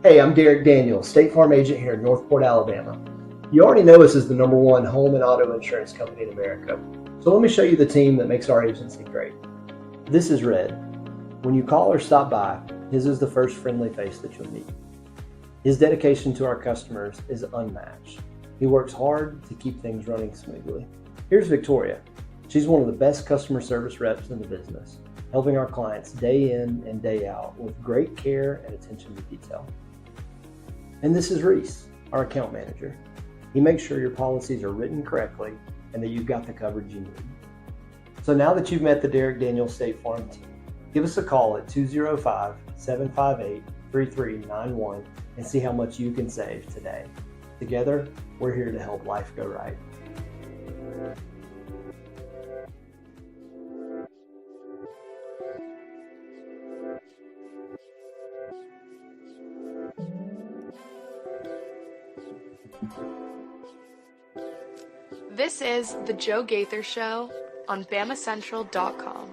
Hey, I'm Derek Daniels, State Farm agent here in Northport, Alabama. You already know us as the #1 home and auto insurance company in America. So let me show you the team that makes our agency great. This is Red. When you call or stop by, his is the first friendly face that you'll meet. His dedication to our customers is unmatched. He works hard to keep things running smoothly. Here's Victoria. She's one of the best customer service reps in the business, helping our clients day in and day out with great care and attention to detail. And this is Reese, our account manager. He makes sure your policies are written correctly and that you've got the coverage you need. So now that you've met the Derek Daniels State Farm team, give us a call at 205-758-3391 and see how much you can save today. Together, we're here to help life go right. This is The Joe Gaither Show on BamaCentral.com.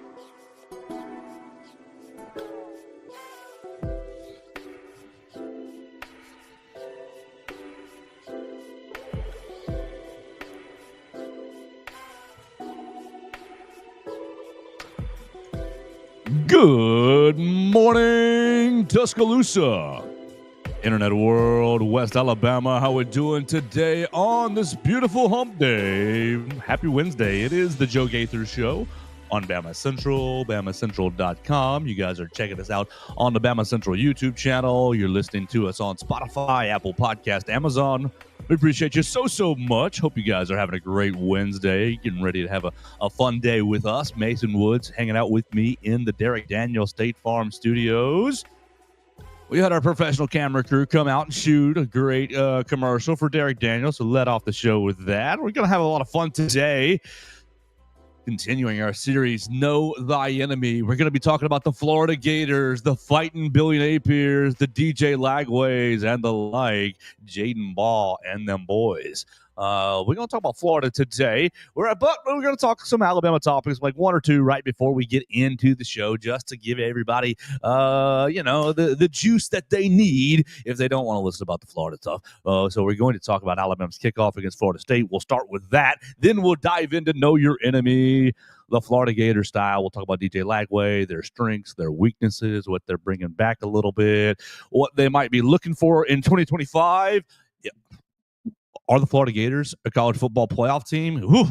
Good morning, Tuscaloosa, Internet world, West Alabama. How we doing today on this beautiful hump day? Happy Wednesday. It is the Joe Gaither Show on Bama Central, BamaCentral.com. You guys are checking us out on the Bama Central YouTube channel. You're listening to us on Spotify, Apple Podcast, Amazon. We appreciate you so much. Hope you guys are having a great Wednesday, getting ready to have a fun day with us. Mason Woods hanging out with me in the Derek Daniels State Farm Studios. We had our professional camera crew come out and shoot a great commercial for Derek Daniels, so let off the show with that. We're going to have a lot of fun today. Continuing our series, Know Thy Enemy. We're going to be talking about the Florida Gators, the Fighting Billy Napiers, the DJ Lagways, and the like, Jaden Ball and them boys. We're going to talk about Florida today. But we're going to talk some Alabama topics, like one or two right before we get into the show, just to give everybody, the juice that they need if they don't want to listen about the Florida stuff. So we're going to talk about Alabama's kickoff against Florida State. We'll start with that. Then we'll dive into Know Your Enemy, the Florida Gator style. We'll talk about DJ Lagway, their strengths, their weaknesses, what they're bringing back a little bit, what they might be looking for in 2025. Yeah. Are the Florida Gators a college football playoff team? Whew.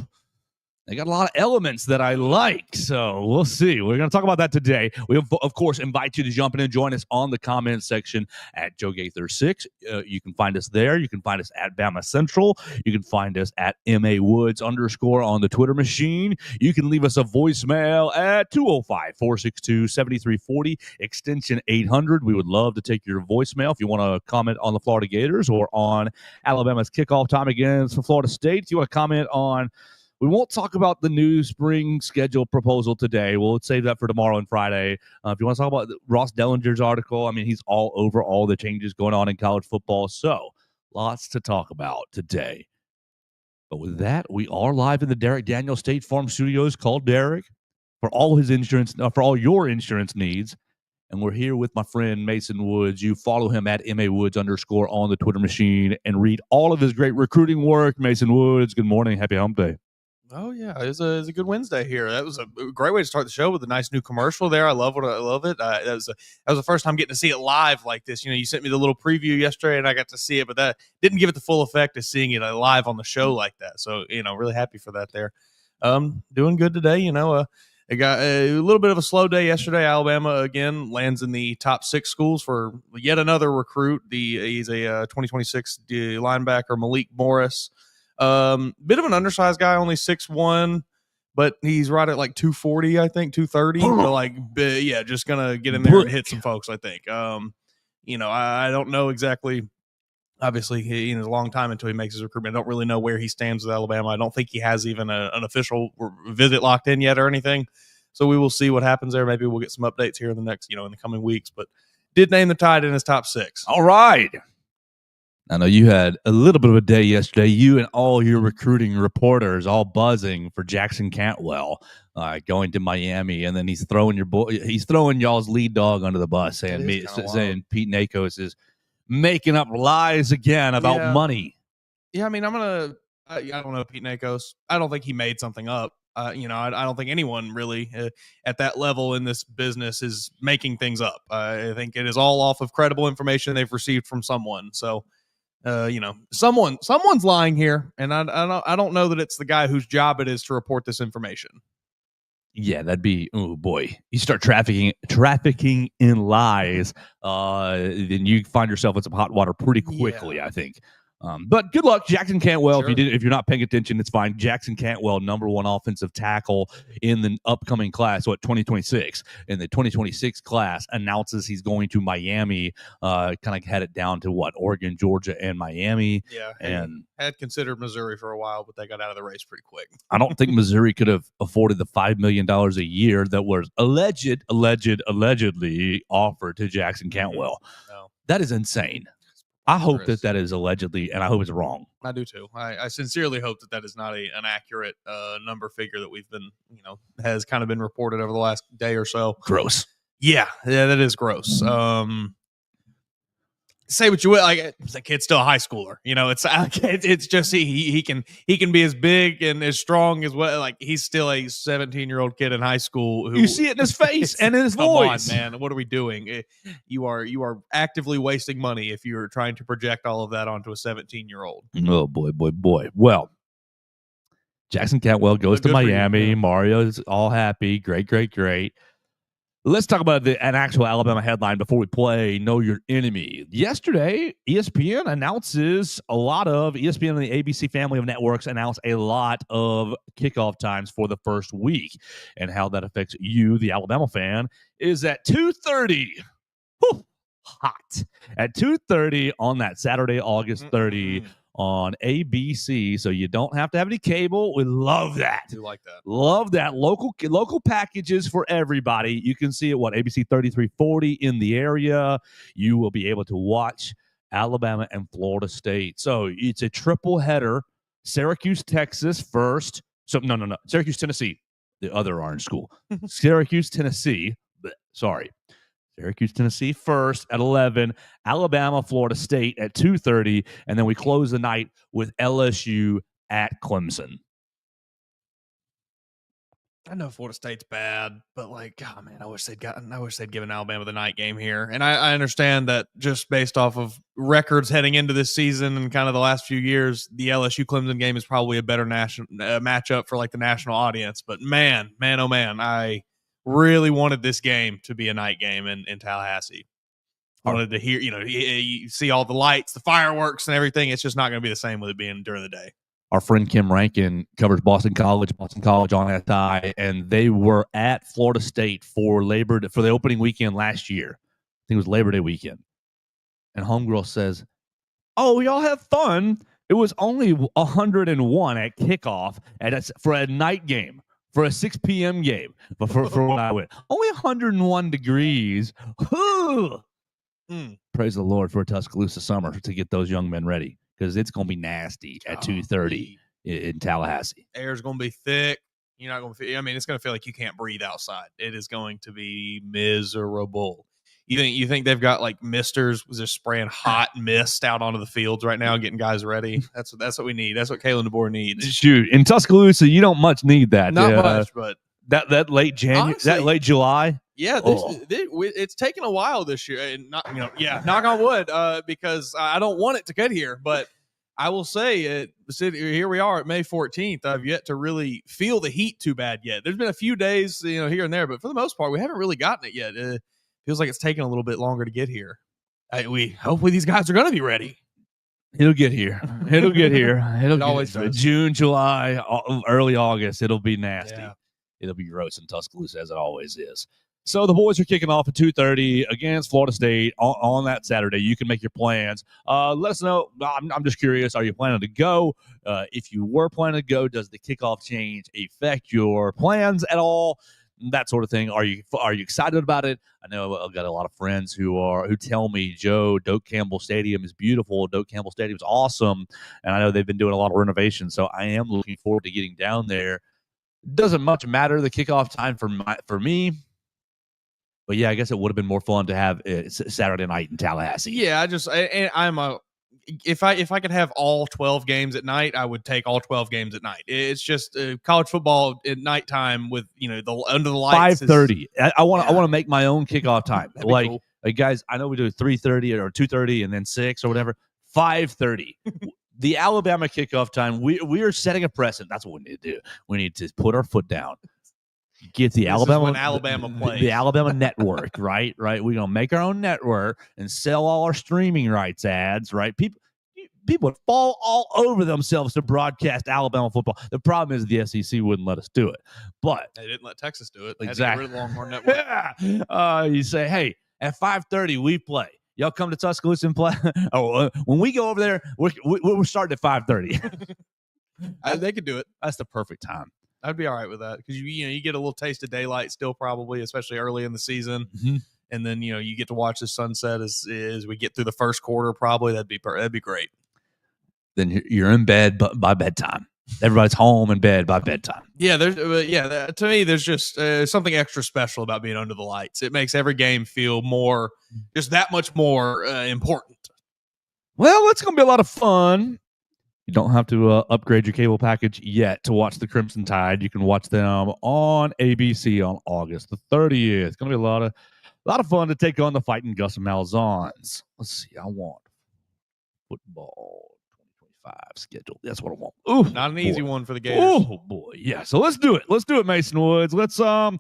They got a lot of elements that I like, so we'll see. We're going to talk about that today. We, of course, invite you to jump in and join us on the comment section at Joe Gaither 6. You can find us there. You can find us at Bama Central. You can find us at MAWoods_ on the Twitter machine. You can leave us a voicemail at 205-462-7340, extension 800. We would love to take your voicemail if you want to comment on the Florida Gators or on Alabama's kickoff time against Florida State. If you want to comment on, we won't talk about the new spring schedule proposal today. We'll save that for tomorrow and Friday. If you want to talk about Ross Dellinger's article, I mean, he's all over all the changes going on in college football. So lots to talk about today. But with that, we are live in the Derek Daniels State Farm Studios. Call Derek for all his insurance, for all your insurance needs. And we're here with my friend Mason Woods. You follow him at MAWoods_ on the Twitter machine and read all of his great recruiting work. Mason Woods, good morning. Happy hump day. Oh yeah, it was a good Wednesday here. That was a great way to start the show with a nice new commercial there. I love it. That was the first time getting to see it live like this. You know, you sent me the little preview yesterday, and I got to see it, but that didn't give it the full effect of seeing it live on the show like that. So really happy for that there. Doing good today. I got a little bit of a slow day yesterday. Alabama again lands in the top 6 schools for yet another recruit. He's a 2026 linebacker, Malik Morris. Bit of an undersized guy, only 6'1", but he's right at like 240, I think 230. So just gonna get in there and hit some folks, I think. I don't know exactly. Obviously, it's a long time until he makes his recruitment. I don't really know where he stands with Alabama. I don't think he has even an official visit locked in yet or anything. So we will see what happens there. Maybe we'll get some updates here in the next, in the coming weeks. But did name the Tide in his top 6. All right. I know you had a little bit of a day yesterday. You and all your recruiting reporters all buzzing for Jackson Cantwell going to Miami, and then he's throwing y'all's lead dog under the bus, saying Pete Nakos is making up lies again about money. Yeah, I mean, I don't know Pete Nakos. I don't think he made something up. I don't think anyone really at that level in this business is making things up. I think it is all off of credible information they've received from someone. So, someone's lying here, and I don't know that it's the guy whose job it is to report this information. Yeah, that'd be, oh boy. You start trafficking in lies, then you find yourself in some hot water pretty quickly, I think. But good luck, Jackson Cantwell. Sure. If you're not paying attention, it's fine. Jackson Cantwell, number 1 offensive tackle in the upcoming class, 2026. In the 2026 class, announces he's going to Miami. Kind of had it down to Oregon, Georgia, and Miami. Yeah, and had considered Missouri for a while, but they got out of the race pretty quick. I don't think Missouri could have afforded the $5 million a year that was allegedly offered to Jackson Cantwell. No. That is insane. I hope that is allegedly, and I hope it's wrong. I do too. I sincerely hope that is not an accurate number figure that we've been, has kind of been reported over the last day or so. Gross. Yeah, that is gross. Say what you will, the kid's still a high schooler. It's just he can be as big and as strong as he's still a 17-year-old kid in high school. You see it in his face and in his voice. Come on, man, what are we doing? You are actively wasting money if you're trying to project all of that onto a 17-year-old. Oh boy. Well, Jackson Cantwell goes to Miami. Mario's all happy. Great. Let's talk about an actual Alabama headline before we play Know Your Enemy. Yesterday, ESPN and the ABC family of networks announced a lot of kickoff times for the first week. And how that affects you, the Alabama fan, is at 2:30. Hot. At 2:30 on that Saturday, August 30. On ABC, so you don't have to have any cable. We love that. I do like that. Love that. Local packages for everybody. You can see it, ABC 3340 in the area. You will be able to watch Alabama and Florida State. So it's a triple header. Syracuse, Texas first. So no. Syracuse, Tennessee, the other orange school. Syracuse, Tennessee. Syracuse, Tennessee first at 11, Alabama, Florida State at 2:30, and then we close the night with LSU at Clemson. I know Florida State's bad, but I wish they'd given Alabama the night game here. And I understand that just based off of records heading into this season and kind of the last few years, the LSU Clemson game is probably a better national matchup for the national audience. But man, I really wanted this game to be a night game in Tallahassee. I wanted to hear, you see all the lights, the fireworks and everything. It's just not going to be the same with it being during the day. Our friend Kim Rankin covers Boston College on SI, and they were at Florida State for the opening weekend last year. I think it was Labor Day weekend. And homegirl says, "Oh, y'all have fun. It was only 101 at kickoff for a night game. For a 6 p.m. game, but for when I went, only 101 degrees. Praise the Lord for a Tuscaloosa summer to get those young men ready, because it's going to be nasty at 2:30 in Tallahassee. Air's going to be thick. You're not going to feel. It's going to feel like you can't breathe outside. It is going to be miserable. You think they've got misters just spraying hot mist out onto the fields right now, getting guys ready? That's what we need. That's what Kalen DeBoer needs. Shoot, in Tuscaloosa, you don't much need that. Not much, but that late January, that late July. Yeah, it's taken a while this year, and knock on wood, because I don't want it to get here, but I will say, here we are at May 14th. I've yet to really feel the heat too bad yet. There's been a few days, here and there, but for the most part, we haven't really gotten it yet. Feels like it's taking a little bit longer to get here. Hopefully these guys are going to be ready. It'll get here. It'll always does. June, July, early August. It'll be nasty. Yeah. It'll be gross in Tuscaloosa, as it always is. So the boys are kicking off at 2:30 against Florida State on that Saturday. You can make your plans. Let us know. I'm just curious. Are you planning to go? If you were planning to go, does the kickoff change affect your plans at all? That sort of thing. Are you excited about it? I know I've got a lot of friends who tell me, Joe, Doak Campbell Stadium is beautiful. Doak Campbell Stadium is awesome, and I know they've been doing a lot of renovations. So I am looking forward to getting down there. Doesn't much matter the kickoff time for me. But yeah, I guess it would have been more fun to have it Saturday night in Tallahassee. Yeah, if I could have all 12 games at night, I would take all 12 games at night. It's just college football at nighttime with the under the lights. 5:30. I want to make my own kickoff time. That'd be cool. Guys, I know we do 3:30 or 2:30 and then 6 or whatever. 5:30. The Alabama kickoff time. We are setting a precedent. That's what we need to do. We need to put our foot down. Get the Alabama plays. The Alabama network, right? We're gonna make our own network and sell all our streaming rights ads, right? People would fall all over themselves to broadcast Alabama football. The problem is the SEC wouldn't let us do it, but they didn't let Texas do it. Exactly. They had to get rid of Longhorn Network. You say, hey, at 5:30 we play. Y'all come to Tuscaloosa and play. When we go over there, we're starting at 5:30. They could do it. That's the perfect time. I'd be all right with that because you get a little taste of daylight still, probably, especially early in the season, and then you get to watch the sunset as we get through the first quarter. Probably that'd be great. Then you're in bed by bedtime. Everybody's home in bed by bedtime. Yeah, to me, there's just something extra special about being under the lights. It makes every game feel just that much more important. Well, it's going to be a lot of fun. You don't have to upgrade your cable package yet to watch the Crimson Tide. You can watch them on ABC on August the 30th. It's going to be a lot of fun to take on the Fighting Gus Malzahns. Let's see. I want football 2025 schedule. That's what I want. Ooh, not an easy one for the Gators. Oh boy, yeah. So let's do it. Let's do it, Mason Woods. Let's how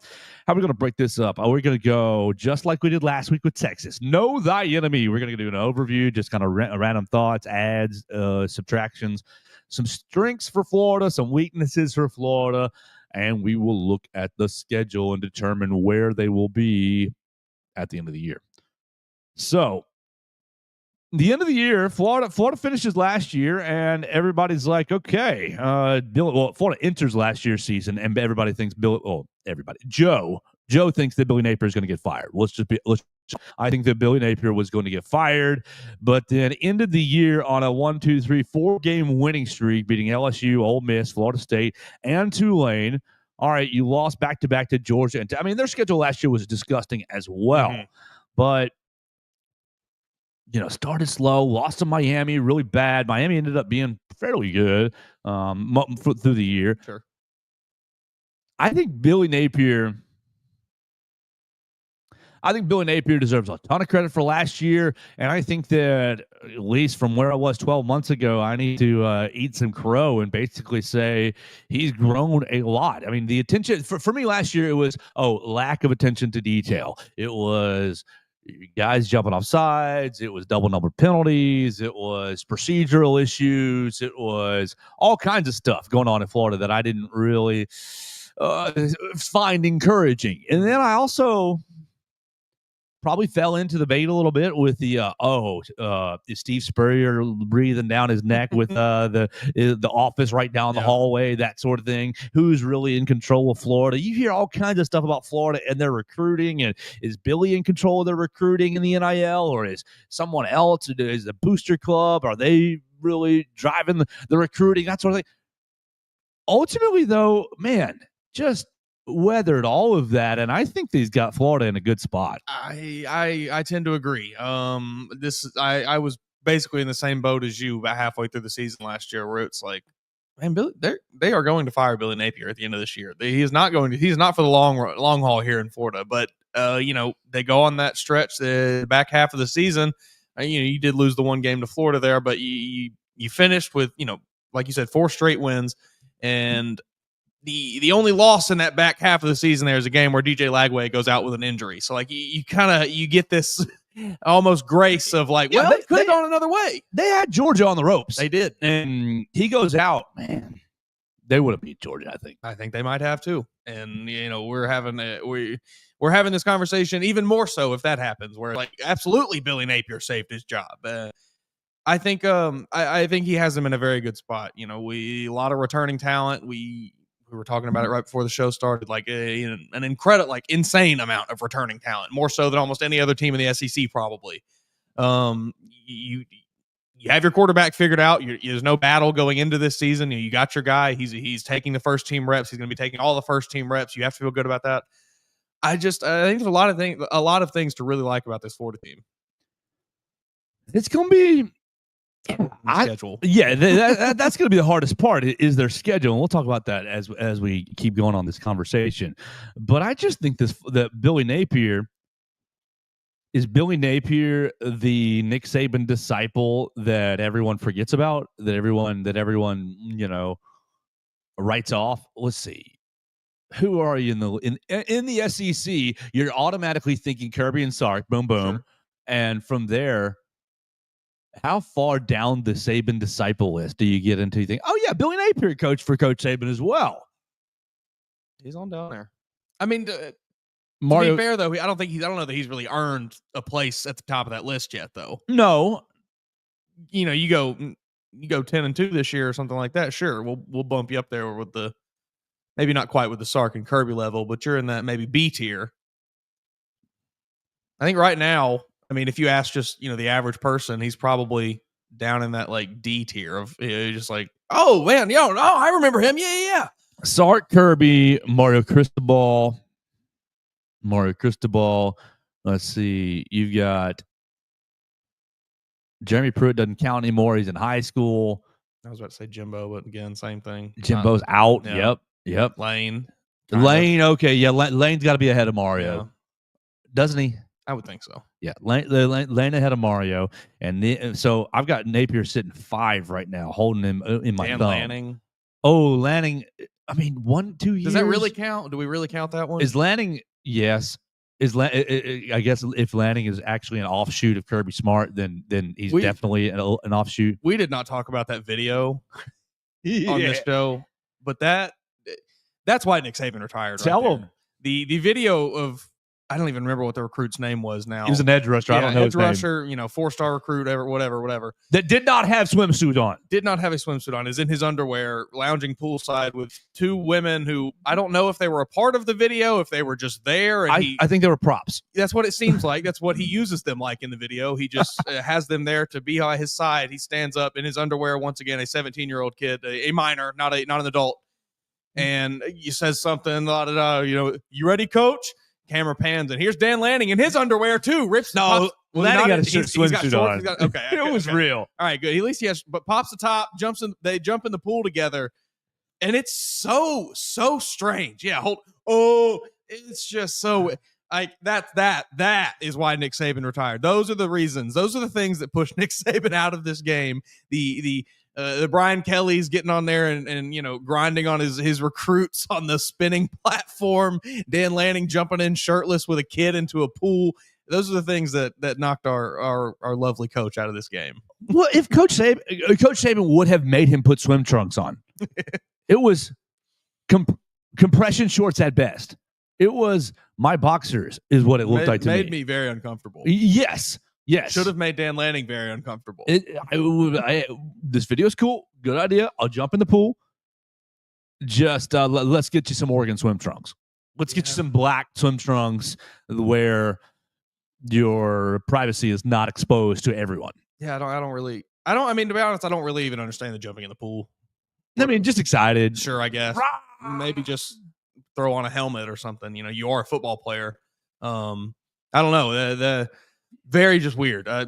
are we going to break this up? We're going to go just like we did last week with Texas. Know thy enemy. We're going to do an overview, just kind of random thoughts, adds, subtractions, some strengths for Florida, some weaknesses for Florida, and we will look at the schedule and determine where they will be at the end of the year. So, the end of the year, Florida finishes last year, and everybody's like, okay, Florida enters last year's season, and everybody thinks Joe thinks that Billy Napier is going to get fired. I think that Billy Napier was going to get fired, but then ended the year on a 4-game winning streak, beating LSU, Ole Miss, Florida State, and Tulane. All right, you lost back-to-back to Georgia. And their schedule last year was disgusting as well, but started slow, lost to Miami really bad. Miami ended up being fairly good through the year. Sure. I think Billy Napier deserves a ton of credit for last year, and I think that, at least from where I was 12 months ago, I need to eat some crow and basically say he's grown a lot. I mean, the attention for me last year, it was lack of attention to detail. It was guys jumping off sides. It was double number penalties. It was procedural issues. It was all kinds of stuff going on in Florida that I didn't really find encouraging. And then I also probably fell into the bait a little bit with the is Steve Spurrier breathing down his neck with the office right down the hallway, that sort of thing. Who's really in control of Florida? You hear all kinds of stuff about Florida and their recruiting, and is Billy in control of their recruiting in the NIL, or is someone else? Is the booster club? Are they really driving the recruiting? That sort of thing. Ultimately, though, man, just weathered all of that, and I think he's got Florida in a good spot. I tend to agree. I was basically in the same boat as you about halfway through the season last year, where it's like, man, they are going to fire Billy Napier at the end of this year. He's not for the long haul here in Florida, but they go on that stretch the back half of the season. You did lose the one game to Florida there, but you finished with like you said, 4 straight wins, and the only loss in that back half of the season there is a game where DJ Lagway goes out with an injury. So like you get this almost grace of like, well, it could have gone another way. They had Georgia on the ropes. They did. And he goes out, man. They would have beat Georgia, I think. I think they might have too. And we're having this conversation even more so if that happens, where like absolutely Billy Napier saved his job. I think he has him in a very good spot. A lot of returning talent. We were talking about it right before the show started, like an incredible, like insane amount of returning talent, more so than almost any other team in the SEC probably. You have your quarterback figured out. There's no battle going into this season. You got your guy. He's taking the first team reps. He's going to be taking all the first team reps. You have to feel good about that. I think there's a lot of things to really like about this Florida team. It's going to be schedule. Yeah, that's going to be the hardest part is their schedule, and we'll talk about that as we keep going on this conversation. But I just think that Billy Napier the Nick Saban disciple that everyone forgets about, that everyone writes off. Let's see. Who are you in the SEC? You're automatically thinking Kirby and Sark, boom, boom, Sure. and from there, how far down the Saban disciple list do you get into? You think, oh yeah, Billy Napier coach for Coach Saban as well. He's on down there. I mean, Mario, to be fair though, I don't know that he's really earned a place at the top of that list yet, though. No, you go 10-2 this year or something like that. Sure, we'll bump you up there with the maybe not quite with the Sark and Kirby level, but you're in that maybe B tier. I think right now, I mean, if you ask just, the average person, he's probably down in that like D tier of just like, oh man, I remember him. Yeah. Sark, Kirby, Mario Cristobal. Let's see. You've got Jeremy Pruitt doesn't count anymore. He's in high school. I was about to say Jimbo, but again, same thing. Jimbo's out. Yeah. Yep. Lane. Okay. Yeah. Lane's got to be ahead of Mario. Yeah. Doesn't he? I would think so. Yeah, Lane ahead of Mario, and so I've got Napier sitting 5 right now, holding him in my thumb. Lanning. Oh, Lanning. I mean, 1-2 years. Does that really count? Do we really count that one? Is Lanning? Yes. I guess if Lanning is actually an offshoot of Kirby Smart, then he's definitely an offshoot. We did not talk about that video on this show, but that's why Nick Saban retired. Tell him the video of. I don't even remember what the recruit's name was now. He was an edge rusher. I don't know his name. Edge rusher, 4-star recruit, whatever. That did not have swimsuit on. Did not have a swimsuit on. Is in his underwear, lounging poolside with 2 women who I don't know if they were a part of the video, if they were just there. And I think they were props. That's what it seems like. That's what he uses them like in the video. He just has them there to be by his side. He stands up in his underwear once again, a 17-year-old kid, a minor, not an adult, and he says something. You ready, coach? Camera pans, and here's Dan Lanning in his underwear too. Rips. No, Lanning got a swimsuit on. Okay, it was real. All right, good. At least he has, but pops the top, they jump in the pool together, and it's so strange. Yeah, it's just so like that is why Nick Saban retired. Those are the reasons. Those are the things that pushed Nick Saban out of this game. The Brian Kelly's getting on there and grinding on his recruits on the spinning platform. Dan Lanning jumping in shirtless with a kid into a pool. Those are the things that knocked our lovely coach out of this game. Well, if Coach Saban would have made him put swim trunks on, it was compression shorts at best. It was my boxers is what it looked like to me. Made me very uncomfortable. Yes. Should have made Dan Lanning very uncomfortable. This video is cool. Good idea. I'll jump in the pool. Just let's get you some Oregon swim trunks. Let's get you some black swim trunks where your privacy is not exposed to everyone. Yeah, I mean, to be honest, I don't really even understand the jumping in the pool. I mean, just excited. Sure, I guess. Maybe just throw on a helmet or something. You are a football player. I don't know. The very just weird. I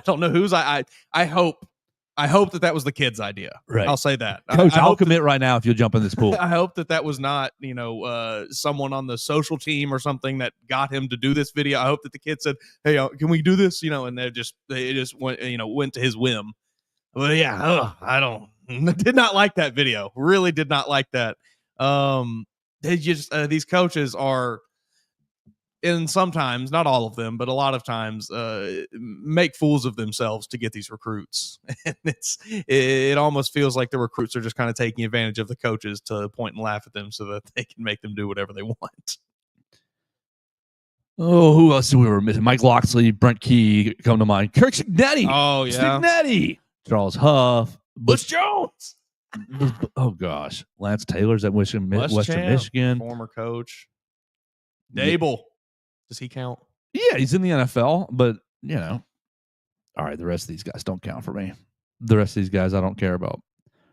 don't know whose. I hope that was the kid's idea. Right. I'll say that. Coach, I'll commit right now if you'll jump in this pool. I hope that was not someone on the social team or something that got him to do this video. I hope that the kid said, "Hey, can we do this?" And they just went to his whim. But yeah, I did not like that video. Really did not like that. They just these coaches are. And sometimes, not all of them, but a lot of times, make fools of themselves to get these recruits. And it almost feels like the recruits are just kind of taking advantage of the coaches to point and laugh at them so that they can make them do whatever they want. Oh, who else we were missing? Mike Loxley, Brent Key come to mind. Kirk Cignetti. Oh, yeah. Cignetti. Charles Huff. Butch Jones. Oh, gosh. Lance Taylor's at Western Champ, Michigan. Former coach. Dable. Does he count? Yeah, he's in the NFL, but all right. The rest of these guys don't count for me. The rest of these guys I don't care about.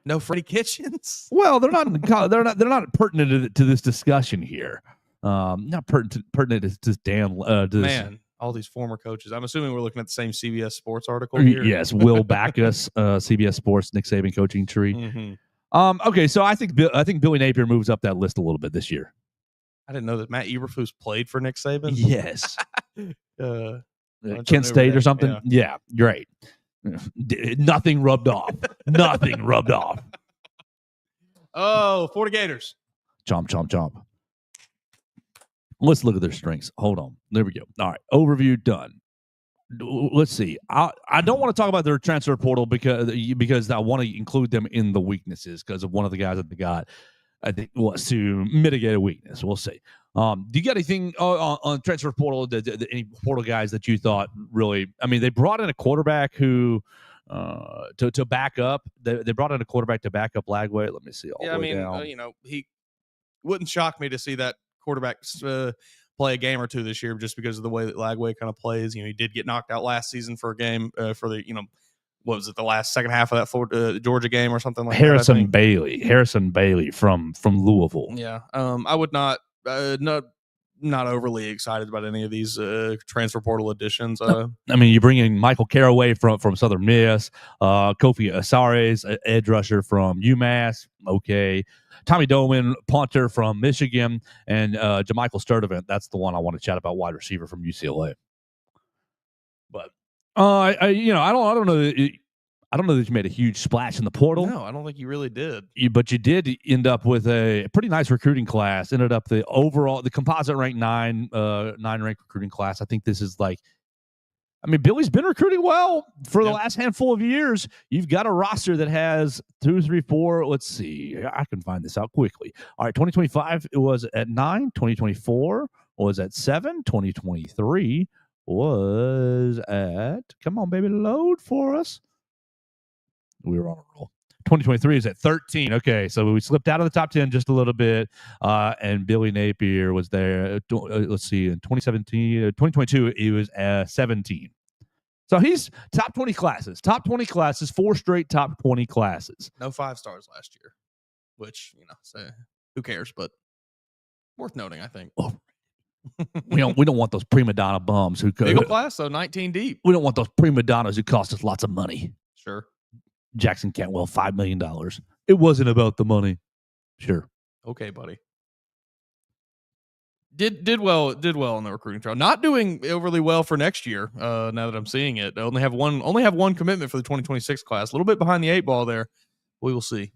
No Freddie Kitchens. Well, they're not pertinent to this discussion here. Not pertinent to this damn Man, all these former coaches. I'm assuming we're looking at the same CBS Sports article here. Yes, Will Backus, CBS Sports, Nick Saban coaching tree. Mm-hmm. Okay, so I think Billy Napier moves up that list a little bit this year. I didn't know that Matt Eberflus played for Nick Saban. Yes. Kent State or something. Yeah, great. Nothing rubbed off. Nothing rubbed off. Oh, Florida Gators. Chomp, chomp, chomp. Let's look at their strengths. Hold on. There we go. All right. Overview done. Let's see. I don't want to talk about their transfer portal because I want to include them in the weaknesses because of one of the guys that they got, I think, was to mitigate a weakness. We'll see. Do you got anything on transfer portal, any portal guys that you thought really, I mean, they brought in a quarterback who to back up. They brought in a quarterback to back up Lagway. Let me see. He wouldn't shock me to see that quarterback play a game or two this year just because of the way that Lagway kind of plays. He did get knocked out last season for a game for the, what was it, the second half of that Florida, Georgia game or something like Harrison Bailey from Louisville. Yeah. I would not overly excited about any of these transfer portal additions. I mean, you bring in Michael Caraway from Southern Miss, Kofi Asares, edge rusher from UMass. Okay. Tommy Doman, punter from Michigan, and Jamichael Sturdivant. That's the one I want to chat about, wide receiver from UCLA. But I don't know that you made a huge splash in the portal. No, I don't think you really did. But you did end up with a pretty nice recruiting class. Ended up the composite ranked 9 ranked recruiting class. I think this is Billy's been recruiting well for the last handful of years. You've got a roster that has 2, 3, 4. Let's see. I can find this out quickly. All right, 2025 it was at 9. 2024 was at 7. 2023 was at, come on, baby, load for us. We were on a roll. 2023 is at 13. Okay, so we slipped out of the top 10 just a little bit, and Billy Napier was there. Let's see, in 2022, he was 17. So he's top 20 classes. 4 straight top 20 classes. No 5 stars last year, which, who cares, but worth noting, I think. Oh. we don't want those prima donna bums who Big class, though, 19 deep. We don't want those prima donnas who cost us lots of money. Sure. Jackson Cantwell, $5 million. It wasn't about the money. Sure. Okay, buddy. Did well on the recruiting trail. Not doing overly well for next year. Now that I'm seeing it, I only have one commitment for the 2026 class. A little bit behind the 8 ball there. We will see.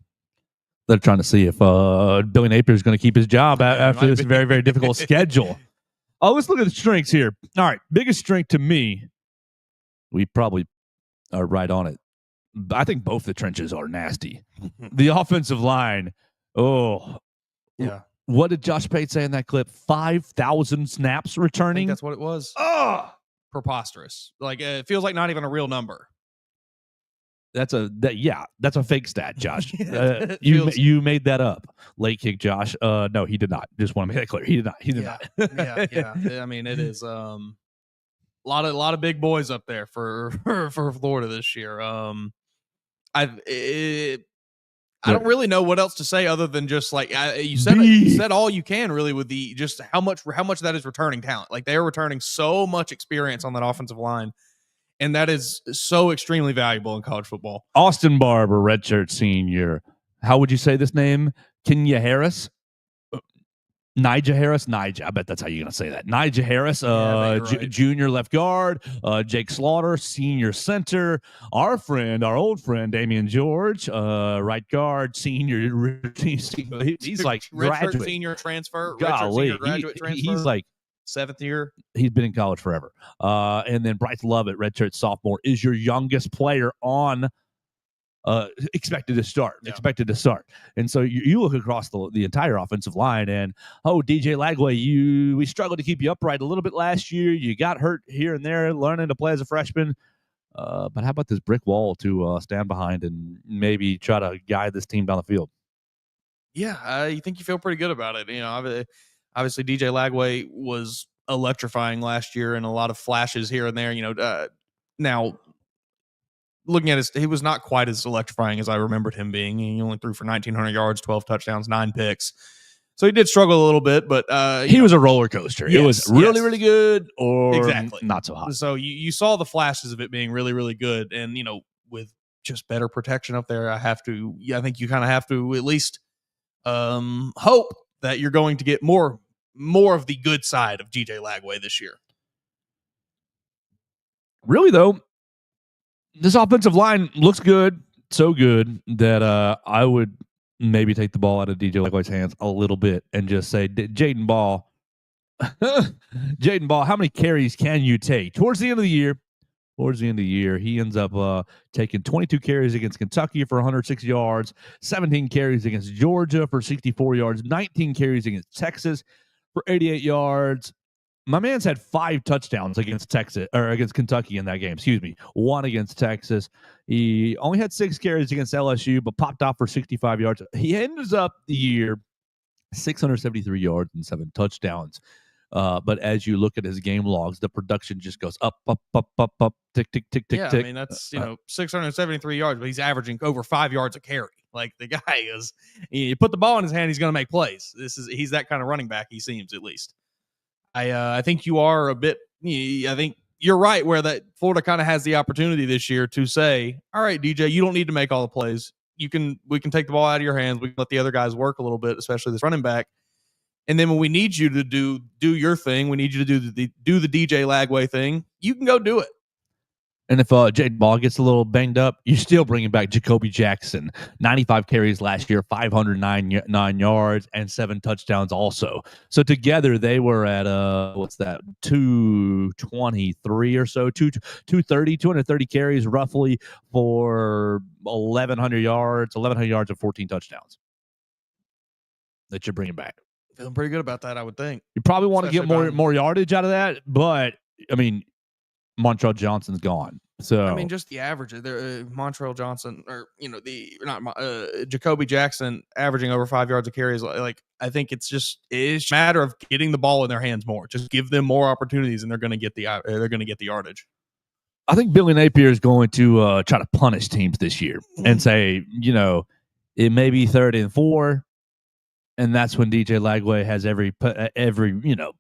They're trying to see if Billy Napier is going to keep his job after this very, very difficult schedule. Oh, let's look at the strengths here. All right, biggest strength to me. We probably are right on it. I think both the trenches are nasty. The offensive line, yeah. What did Josh Pate say in that clip? 5,000 snaps returning? I think that's what it was. Oh! Preposterous. It feels like not even a real number. That's a fake stat, Josh. You made that up. Late kick, Josh. No, he did not. Just want to make that clear. He did not. Yeah. I mean, it is a lot of big boys up there for Florida this year. I don't really know what else to say other than just you said all you can really with the just how much that is returning talent. They are returning so much experience on that offensive line, and that is so extremely valuable in college football. Austin Barber, redshirt senior. How would you say this name? Kenya Harris. Nigel Harris. I bet that's how you're going to say that. Nigel Harris, right. Junior left guard. Jake Slaughter, senior center. Our old friend, Damian George, right guard, senior. He's like graduate. Senior transfer. Golly, senior graduate transfer. He's like 7th year. He's been in college forever. And then Bryce Lovett, redshirt sophomore, is your youngest player on expected to start. And so you look across the entire offensive line and DJ Lagway, we struggled to keep you upright a little bit last year. You got hurt here and there learning to play as a freshman. But how about this brick wall to stand behind and maybe try to guide this team down the field? Yeah, I think you feel pretty good about it. Obviously DJ Lagway was electrifying last year and a lot of flashes here and there. Now looking at he was not quite as electrifying as I remembered him being. He only threw for 1,900 yards, 12 touchdowns, 9 picks. So he did struggle a little bit, but he was a roller coaster. Yes, it was really, really good or exactly not so hot. So you saw the flashes of it being really, really good. And, with just better protection up there, I think you kind of have to at least hope that you're going to get more of the good side of DJ Lagway this year. Really, though, this offensive line looks good, so good that I would maybe take the ball out of DJ Lagway's hands a little bit and just say, Jaden Ball, how many carries can you take? Towards the end of the year, he ends up taking 22 carries against Kentucky for 106 yards, 17 carries against Georgia for 64 yards, 19 carries against Texas for 88 yards. My man's had 5 touchdowns against Kentucky in that game. Excuse me, 1 against Texas. He only had 6 carries against LSU, but popped off for 65 yards. He ends up the year 673 yards and 7 touchdowns. But as you look at his game logs, the production just goes up, tick, tick, tick, tick, yeah, tick. I mean, that's, 673 yards, but he's averaging over 5 yards a carry. Like, the guy is, you put the ball in his hand, he's going to make plays. He's that kind of running back, he seems, at least. I think you are a bit, I think you're right where that Florida kind of has the opportunity this year to say, all right, DJ, you don't need to make all the plays. We can take the ball out of your hands. We can let the other guys work a little bit, especially this running back. And then when we need you to do your thing, we need you to do the DJ Lagway thing, you can go do it. And if Jaden Ball gets a little banged up, you're still bringing back Jacoby Jackson. 95 carries last year, 509 yards, and 7 touchdowns also. So together they were at, 223 or so, 230 carries roughly for 1,100 yards and 14 touchdowns that you're bringing back. Feeling pretty good about that, I would think. You probably want to get more yardage out of that, but, I mean, Montrell Johnson's gone. So I mean, just the average there, Montrell Johnson, or Jacoby Jackson averaging over 5 yards a carry is like, I think it's a matter of getting the ball in their hands more. Just give them more opportunities, and they're going to get the yardage. I think Billy Napier is going to try to punish teams this year and say, it may be 3rd and 4, and that's when DJ Lagway has every You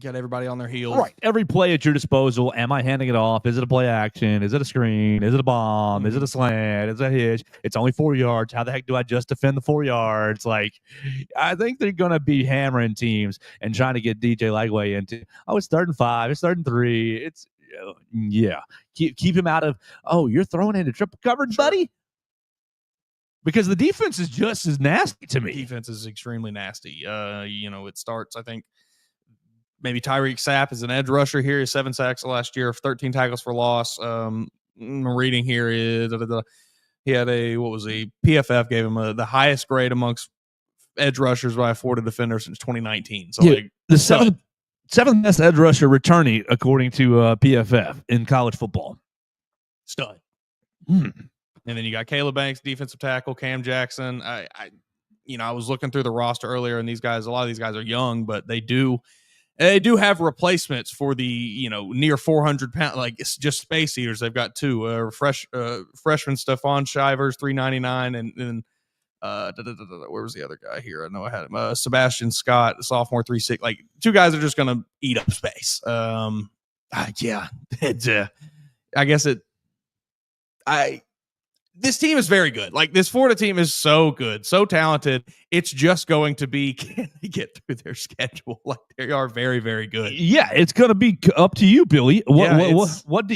got everybody on their heels. Right. Every play at your disposal. Am I handing it off? Is it a play action? Is it a screen? Is it a bomb? Mm-hmm. Is it a slant? Is it a hitch? It's only 4 yards. How the heck do I just defend the 4 yards? Like, I think they're going to be hammering teams and trying to get DJ Lagway into, it's 3rd and 5. It's 3rd and 3. It's, yeah. Keep him out of, you're throwing into triple coverage, buddy? Because the defense is just as nasty to me. Defense is extremely nasty. It starts, I think, maybe Tyreek Sapp is an edge rusher here. He's 7 sacks last year, 13 tackles for loss. I'm reading here is he had PFF gave him the highest grade amongst edge rushers by a Florida defender since 2019. So the seventh best edge rusher returning according to PFF in college football. Stud. And then you got Caleb Banks, defensive tackle, Cam Jackson. I was looking through the roster earlier, and a lot of these guys are young, but they do have replacements for the, near 400 pound, like it's just space eaters. They've got 2 freshman Stephon Shivers, 399, and then where was the other guy here? I know I had him. Sebastian Scott, sophomore, 3.6. Like 2 guys are just going to eat up space. This team is very good. Like, this Florida team is so good, so talented. It's just going to be, can they get through their schedule? Like, they are very, very good. Yeah, it's going to be up to you, Billy.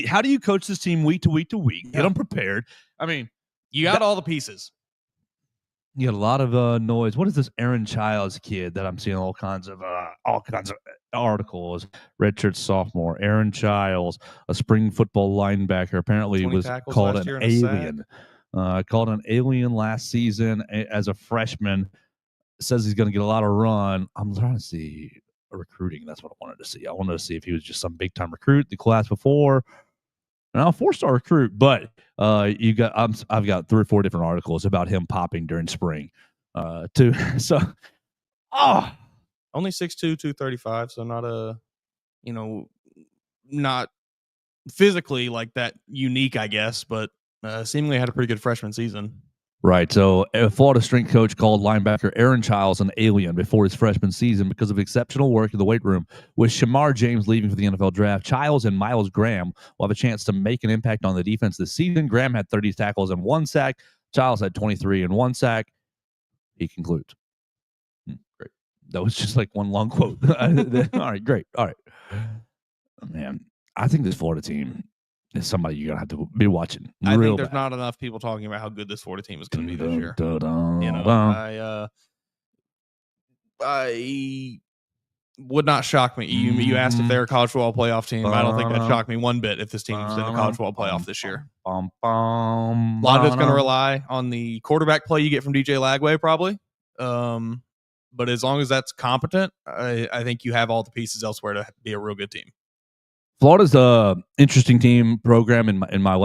How do you coach this team week to week to week? Get them prepared. I mean, you got all the pieces. You got a lot of noise. What is this Aaron Childs kid that I'm seeing all kinds of articles? Redshirt sophomore, Aaron Childs, a spring football linebacker, apparently was called an alien. Called an alien last season as a freshman. Says he's going to get a lot of run. I'm trying to see recruiting. That's what I wanted to see. I wanted to see if he was just some big time recruit the class before. Now, 4-star recruit, but I've got 3 or 4 different articles about him popping during spring, too. So, only 6'2", 235, so not physically like that unique, I guess, but seemingly had a pretty good freshman season. Right. So, a Florida strength coach called linebacker Aaron Childs an alien before his freshman season because of exceptional work in the weight room. With Shamar James leaving for the NFL draft, Childs and Miles Graham will have a chance to make an impact on the defense this season. Graham had 30 tackles and 1 sack. Childs had 23 and 1 sack. He concludes. Great. That was just like one long quote. All right, great. All right. Man, I think this Florida team is somebody you're going to have to be watching. I think there's not enough people talking about how good this Florida team is going to be this year. I would not shock me. You asked if they're a college football playoff team. I don't think that shocked me one bit if this team's in the college football playoff this year. A lot of it's going to rely on the quarterback play you get from DJ Lagway, probably. But as long as that's competent, I think you have all the pieces elsewhere to be a real good team. Florida's a interesting team program in my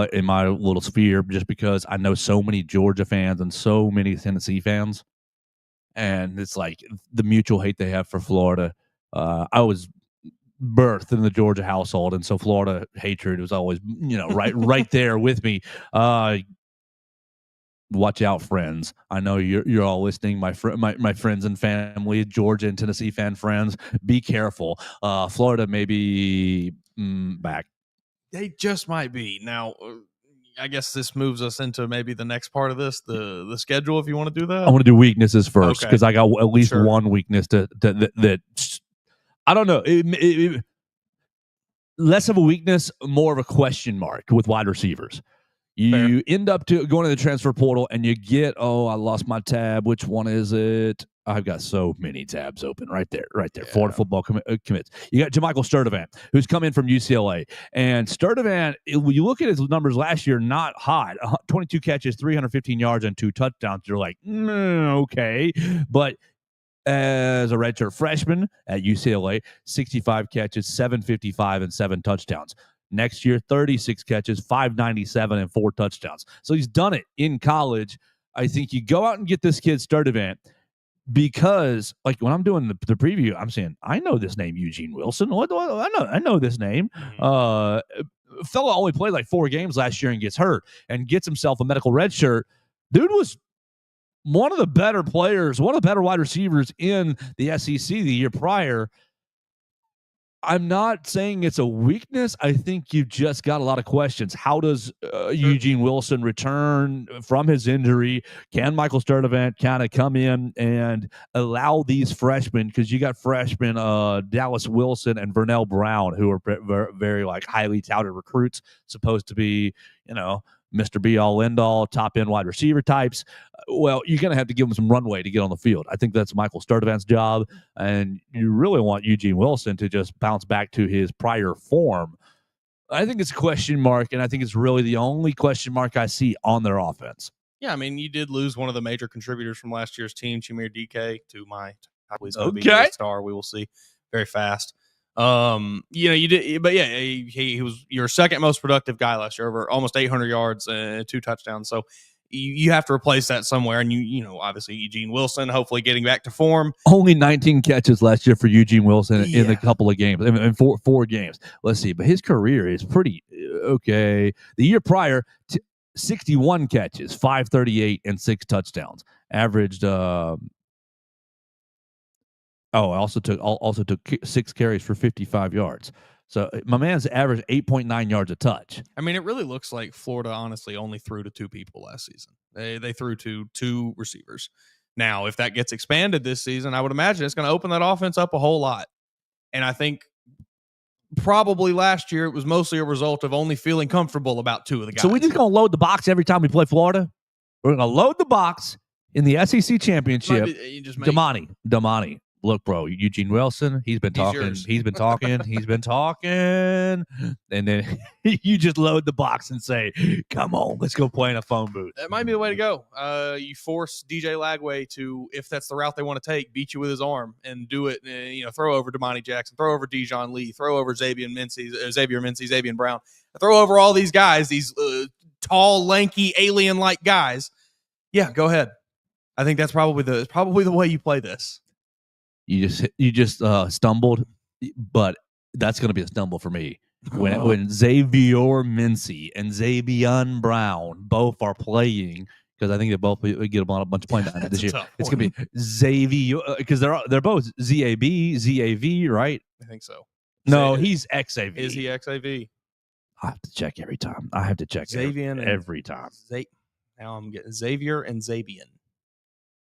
little sphere, just because I know so many Georgia fans and so many Tennessee fans, and it's like the mutual hate they have for Florida. I was birthed in the Georgia household, and so Florida hatred was always right there with me. Watch out, friends. I know you're all listening. My friends and family, Georgia and Tennessee fan friends, be careful. Florida may be back. They just might be. Now, I guess this moves us into maybe the next part of this, the schedule, if you want to do that. I want to do weaknesses first, because I got at least one weakness that I don't know. Less of a weakness, more of a question mark with wide receivers. You end up going to the transfer portal and you get, I lost my tab. Which one is it? I've got so many tabs open right there. Yeah. Florida football commits. You got Jermichael Sturdivant, who's come in from UCLA. And Sturdivant, when you look at his numbers last year, not hot. 22 catches, 315 yards, and 2 touchdowns. You're like, okay. But as a redshirt freshman at UCLA, 65 catches, 755, and 7 touchdowns. Next year, 36 catches, 597, and 4 touchdowns. So he's done it in college. I think you go out and get this kid Sturdivant, because, like, when I'm doing the preview, I'm saying, I know this name, Eugene Wilson. I know this name. Fella only played like 4 games last year and gets hurt and gets himself a medical red shirt. Dude was one of the better players, one of the better wide receivers in the SEC the year prior. I'm not saying it's a weakness. I think you've just got a lot of questions. How does Eugene Wilson return from his injury? Can Michael Sturdivant kind of come in and allow these freshmen, because you got freshmen Dallas Wilson and Vernell Brown, who are very like highly touted recruits, supposed to be, Mr. Be-all, end-all, top-end wide receiver types. Well, you're going to have to give them some runway to get on the field. I think that's Michael Sturdivant's job, and you really want Eugene Wilson to just bounce back to his prior form. I think it's a question mark, and I think it's really the only question mark I see on their offense. Yeah, I mean, you did lose one of the major contributors from last year's team, Chimere DK, to my he's going to be a star. We will see very fast. You did, but yeah, he was your second most productive guy last year, over almost 800 yards and 2 touchdowns. So you have to replace that somewhere. And obviously Eugene Wilson, hopefully getting back to form. Only 19 catches last year for Eugene Wilson in a couple of games, in 4 games. Let's see, but his career is pretty okay. The year prior, 61 catches, 538, and 6 touchdowns. Averaged. I also took 6 carries for 55 yards. So my man's averaged 8.9 yards a touch. I mean, it really looks like Florida honestly only threw to 2 people last season. They threw to 2 receivers. Now, if that gets expanded this season, I would imagine it's going to open that offense up a whole lot. And I think probably last year it was mostly a result of only feeling comfortable about 2 of the guys. So we're just going to load the box every time we play Florida? We're going to load the box in the SEC championship. Damani. Look, bro, Eugene Wilson, he's been talking. And then you just load the box and say, come on, let's go play in a phone booth. That might be the way to go. You force DJ Lagway to, if that's the route they want to take, beat you with his arm and do it. Throw over Damani Jackson, throw over Dijon Lee, throw over Xavier Mincy, Brown. Throw over all these guys, these tall, lanky, alien-like guys. Yeah, go ahead. I think that's probably the way you play this. You just stumbled, but that's going to be a stumble for me. When Xavier Mincy and Xavier Brown both are playing, because I think they both get a bunch of playing time this year. It's going to be Xavier because they're both ZAV, right? I think so. No, he's XAV. Is he XAV? I have to check every time. I have to check Xavier every time. Now I'm getting Xavier and Xavier.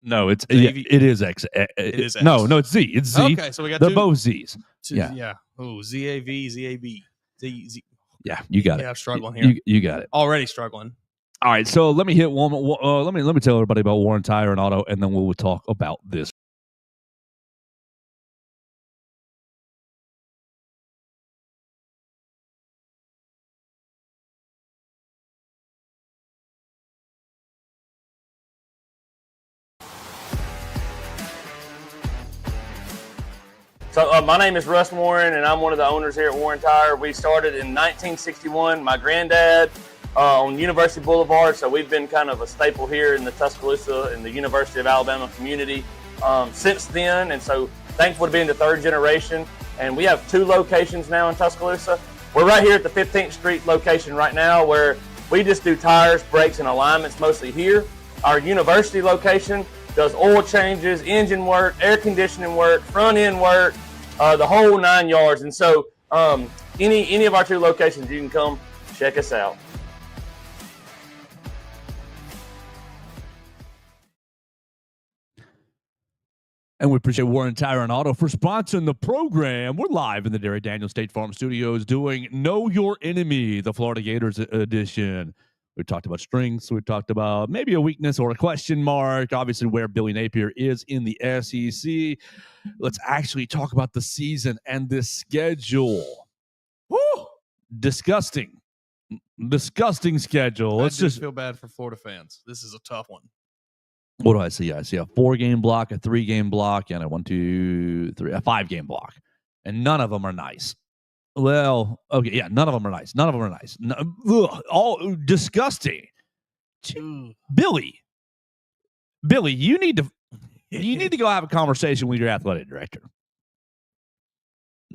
No, it is X. It is X. No, it's Z. It's Z. Okay, so we got they're both Z's. Yeah. Oh, ZAV, Z. Yeah, you got it. Yeah, I'm struggling here. You got it. Already struggling. All right, so let me hit one. Let me tell everybody about Warren Tire and Auto, and then we'll talk about this. So my name is Russ Warren, and I'm one of the owners here at Warren Tire. We started in 1961. My granddad on University Boulevard, so we've been kind of a staple here in the Tuscaloosa and the University of Alabama community since then. And so thankful to be in the third generation. And we have 2 locations now in Tuscaloosa. We're right here at the 15th Street location right now, where we just do tires, brakes, and alignments mostly here. Our university location does oil changes, engine work, air conditioning work, front end work, the whole 9 yards. And so any of our 2 locations, you can come check us out. And we appreciate Warren Tire and Auto for sponsoring the program. We're live in the Derry Daniel State Farm Studios doing Know Your Enemy, the Florida Gators edition. We talked about strengths. We talked about maybe a weakness or a question mark. Obviously, where Billy Napier is in the SEC. Let's actually talk about the season and this schedule. Woo! Disgusting schedule. Let's just feel bad for Florida fans. This is a tough one. What do I see? I see a 4-game block, a 3-game block, and a a 5-game block. And none of them are nice. Well, okay, yeah, none of them are nice. All disgusting. Billy, you need to go have a conversation with your athletic director.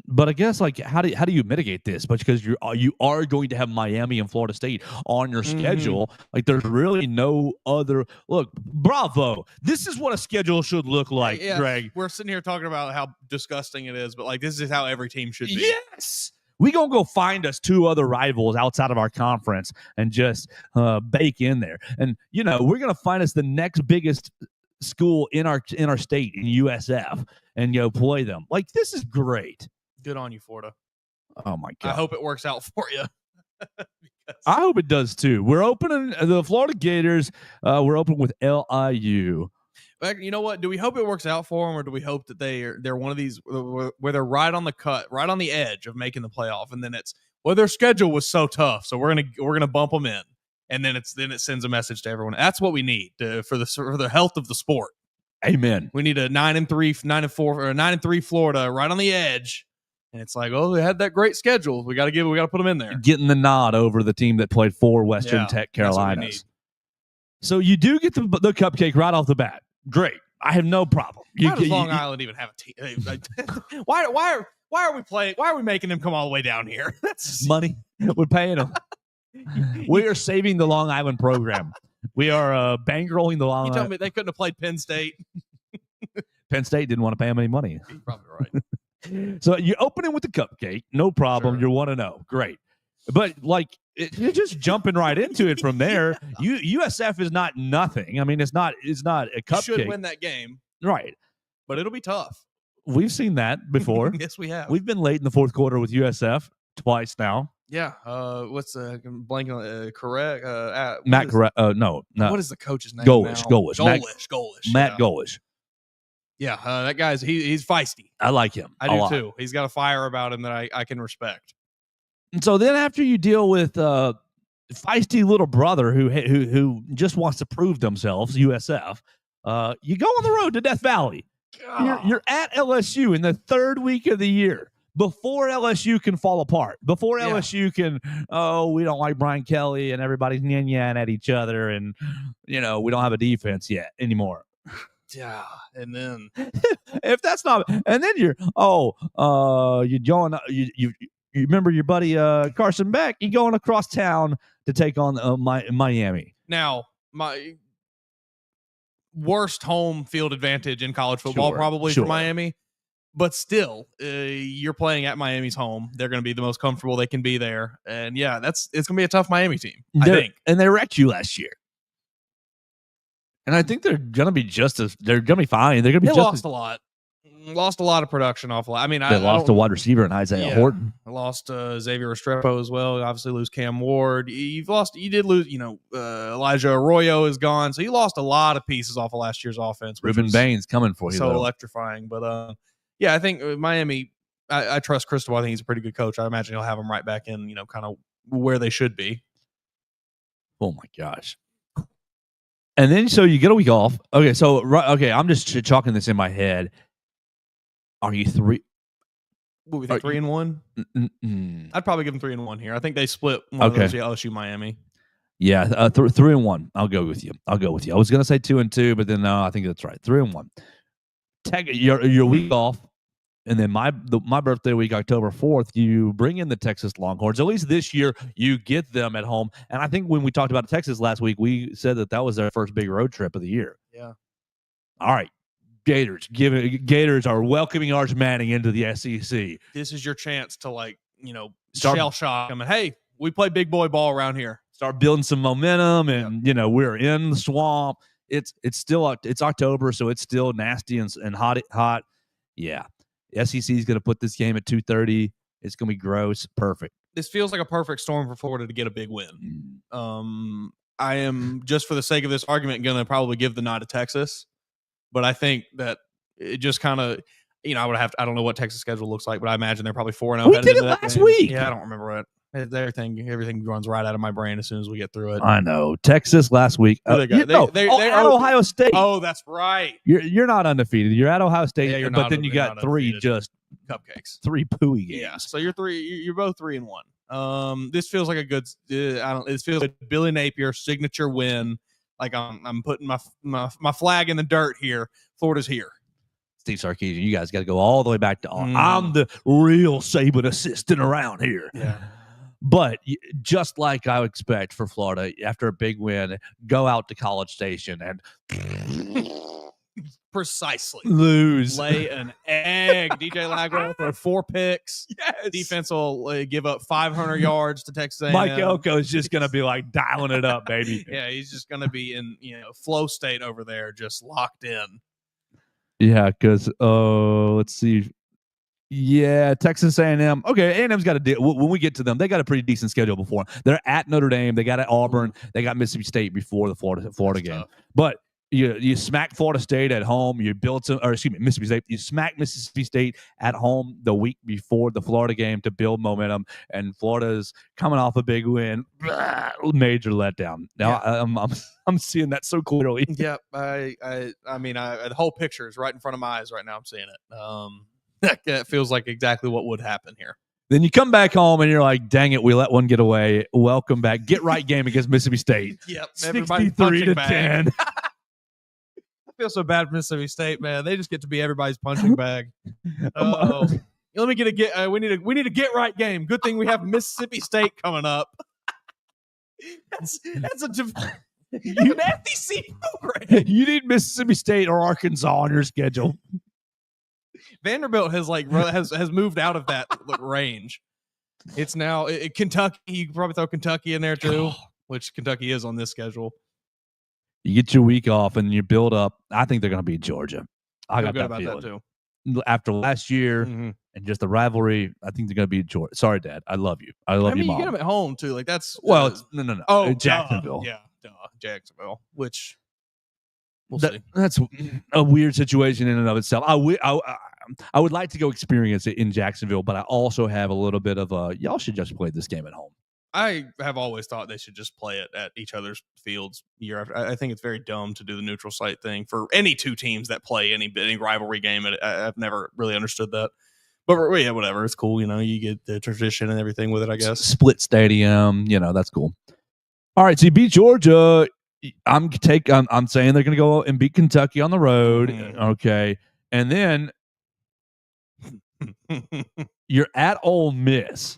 But I guess, like, how do you mitigate this? But because you are going to have Miami and Florida State on your schedule, like, there's really no other. Look, bravo! This is what a schedule should look like, Greg. We're sitting here talking about how disgusting it is, but like, this is how every team should be. Yes, we gonna go find us 2 other rivals outside of our conference and just bake in there, and we're gonna find us the next biggest school in our state in USF and play them. Like, this is great. Good on you, Florida. Oh, my God. I hope it works out for you. I hope it does, too. We're opening the Florida Gators. We're opening with LIU. You know what? Do we hope it works out for them, or do we hope that they're one of these where they're right on the cut, right on the edge of making the playoff, and then it's, well, their schedule was so tough, so we're gonna bump them in, and then it sends a message to everyone. That's what we need for the health of the sport. Amen. We need a 9-3, 9-4, or a 9-3 Florida right on the edge. And it's like, oh, they had that great schedule. We got to put them in there. Getting the nod over the team that played 4 Western Tech Carolinas. So you do get the cupcake right off the bat. Great. I have no problem. Why does Long Island even have a team? Why are we playing? Why are we making them come all the way down here? That's money. We're paying them. We are saving the Long Island program. We are bankrolling the Long Island. You tell me they couldn't have played Penn State? Penn State didn't want to pay them any money. You're probably right. So you open it with the cupcake, no problem. Sure. You're 1-0, great. But like, you're just jumping right into it from there. USF is not nothing. I mean, it's not a cupcake. You should win that game, right? But it'll be tough. We've seen that before. Yes, we have. We've been late in the 4th quarter with USF twice now. Yeah. What's blanking? Correct. Matt Correct. No. What is the coach's name? Golish. Matt Yeah. Golish. Yeah, that guy's he's feisty. I like him. I do too. He's got a fire about him that I can respect. And so then after you deal with feisty little brother who just wants to prove themselves, USF, you go on the road to Death Valley. You're at LSU in the 3rd week of the year. Before LSU can fall apart, before LSU can, we don't like Brian Kelly and everybody's yan at each other, and we don't have a defense yet anymore. Yeah, and then if that's not, and then you're going, you remember your buddy Carson Beck? You're going across town to take on Miami. Now, worst home field advantage in college football, probably for Miami. But still, you're playing at Miami's home. They're going to be the most comfortable they can be there. And yeah, it's going to be a tough Miami team, I think. And they wrecked you last year. And I think they're going to be they're going to be fine. They're going to be lost a lot. Lost a lot of production off. I mean, they lost a wide receiver in Isaiah Horton. I lost Xavier Restrepo as well. Obviously, lose Cam Ward. You did lose. Elijah Arroyo is gone, so you lost a lot of pieces off of last year's offense. Ruben Bain's coming for you. So electrifying, but yeah, I think Miami. I trust Cristobal. I think he's a pretty good coach. I imagine he'll have them right back in, kind of where they should be. Oh my gosh. And then, so you get a week off. Okay, I'm just chalking this in my head. Are you 3? What we think, 3-1? I'd probably give them 3-1 here. I think they split one of those LSU Miami. Yeah, 3-1. I'll go with you. I was gonna say 2-2, but then no, I think that's right. 3-1. Take your week off, and then my birthday week, October 4th, you bring in the Texas Longhorns. At least this year, you get them at home. And I think when we talked about Texas last week, we said that was their first big road trip of the year. Yeah. All right. Gators are welcoming Arch Manning into the SEC. This is your chance to shell shock them. And hey, we play big boy ball around here. Start building some momentum, and we're in the swamp. It's October, so it's still nasty and hot. Yeah, the SEC is going to put this game at 2:30. It's going to be gross. Perfect. This feels like a perfect storm for Florida to get a big win. I am, just for the sake of this argument, going to probably give the nod to Texas. But I think that it just kind of, I don't know what Texas' schedule looks like, but I imagine they're probably 4-0. We did it last week. Yeah, I don't remember what. Everything runs right out of my brain as soon as we get through it. I know. Texas last week. They're at Ohio State. Oh, that's right. You're not undefeated. You're at Ohio State, but then you got 3 just cupcakes. 3 pooey games. Yeah, so you're both 3-1. This feels like a good. This feels like Billy Napier signature win. Like I'm putting my flag in the dirt here. Florida's here. Steve Sarkisian, you guys got to go all the way back to I'm the real Saban assistant around here. Yeah. But just like I would expect for Florida, after a big win, go out to College Station and precisely lose. Lay an egg. DJ Lagwell throw 4 picks. Yes. Defense will give up 500 yards to Texas A&M. Mike Elko is just going to be like dialing it up, baby. Yeah, he's just going to be in flow state over there, just locked in. Yeah, because let's see. Yeah, Texas A&M. Okay, A&M's got a deal. When we get to them, they got a pretty decent schedule before. They're at Notre Dame. They got at Auburn. They got Mississippi State before the Florida game. Tough. But you smack Florida State at home. Mississippi State. You smack Mississippi State at home the week before the Florida game to build momentum. And Florida's coming off a big win. Major letdown. Now I'm seeing that so clearly. Yep. I mean, the whole picture is right in front of my eyes right now. I'm seeing it. That feels like exactly what would happen here. Then you come back home and you're like, dang it, we let one get away. Welcome back. Get right game against Mississippi State. Yep. 63-10. I feel so bad for Mississippi State, man. They just get to be everybody's punching bag. Oh, let me get we need a get right game. Good thing we have Mississippi State coming up. That's an SEC program. You need Mississippi State or Arkansas on your schedule. Vanderbilt has moved out of that range. It's now Kentucky. You could probably throw Kentucky in there too, which Kentucky is on this schedule. You get your week off and you build up. I think they're going to beat Georgia. I got that feeling. That too. After last year and just the rivalry, I think they're going to beat Georgia. Sorry, Dad. I love you. I love you, Mom. You get them at home too. Like that's no. Oh, Jacksonville. Jacksonville. Which we'll see. That's a weird situation in and of itself. I would like to go experience it in Jacksonville, but I also have a little bit of y'all should just play this game at home. I have always thought they should just play it at each other's fields year after. I think it's very dumb to do the neutral site thing for any two teams that play any rivalry game. I've never really understood that. But yeah, whatever. It's cool. You get the tradition and everything with it, I guess. Split stadium. That's cool. All right, so you beat Georgia. I'm saying they're going to go and beat Kentucky on the road. Okay. And then you're at Ole Miss.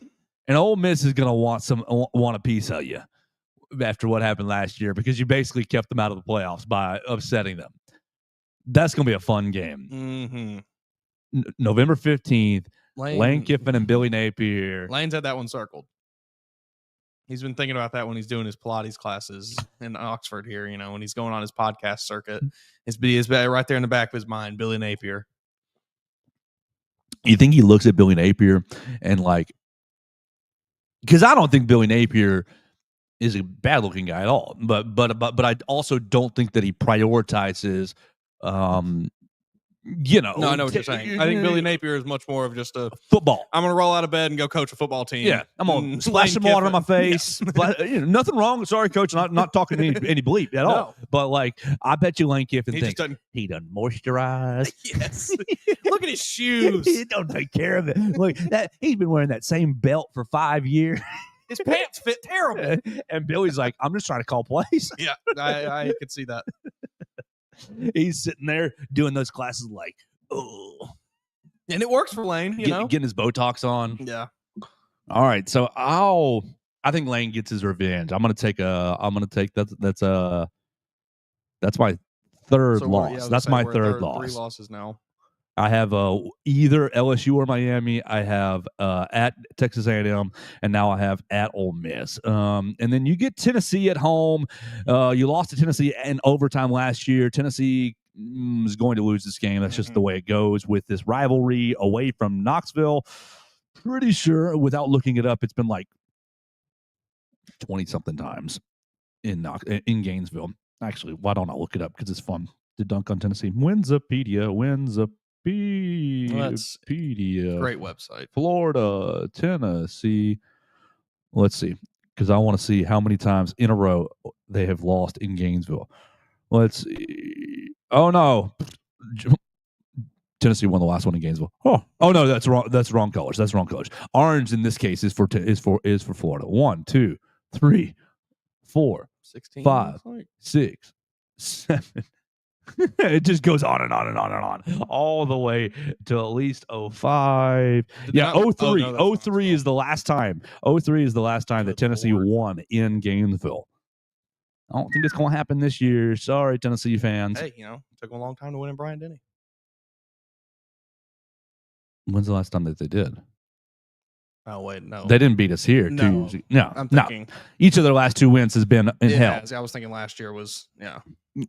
And Ole Miss is going to want a piece of you after what happened last year because you basically kept them out of the playoffs by upsetting them. That's going to be a fun game. Mm-hmm. November 15th, Lane Kiffin and Billy Napier. Lane's had that one circled. He's been thinking about that when he's doing his Pilates classes in Oxford here, when he's going on his podcast circuit. It's right there in the back of his mind, Billy Napier. You think he looks at Billy Napier and because I don't think Billy Napier is a bad looking guy at all, but I also don't think that he prioritizes No, I know what you're saying. I think Billy Napier is much more of just a football. I'm going to roll out of bed and go coach a football team. Yeah, I'm going to splash some water on my face. Yeah. Nothing wrong. Sorry, coach. Not talking any bleep at all. But I bet you Lane Kiffin thinks he done moisturize. Yes. Look at his shoes. He don't take care of it. Look, he's been wearing that same belt for 5 years. His pants fit terrible. And Billy's like, I'm just trying to call plays. Yeah, I could see that. He's sitting there doing those classes oh. And it works for Lane, Getting his Botox on. Yeah. All right. So I think Lane gets his revenge. That's my third loss. That's my third loss. 3 losses now. I have either LSU or Miami. I have at Texas A&M, and now I have at Ole Miss. And then you get Tennessee at home. You lost to Tennessee in overtime last year. Tennessee is going to lose this game. That's just the way it goes with this rivalry away from Knoxville. Pretty sure, without looking it up, it's been 20-something times in Gainesville. Actually, why don't I look it up? Because it's fun to dunk on Tennessee. Winsipedia. That's great website. Florida, Tennessee. Let's see, because I want to see how many times in a row they have lost in Gainesville. Let's see. Oh no, Tennessee won the last one in Gainesville. Oh no, that's wrong. That's wrong colors. That's wrong colors. Orange in this case is for Florida. 1, 2, 3, 4, 16, 5, 6, 7. It just goes on and on and on and on, all the way to at least 05. Yeah, 03. 03 is the last time. 03 is the last time that Tennessee won in Gainesville. I don't think it's going to happen this year. Sorry, Tennessee fans. Hey, it took them a long time to win in Bryant-Denny. When's the last time that they did? Oh, wait, no. They didn't beat us here. No. I'm thinking. Each of their last 2 wins has been in hell. I was thinking last year was,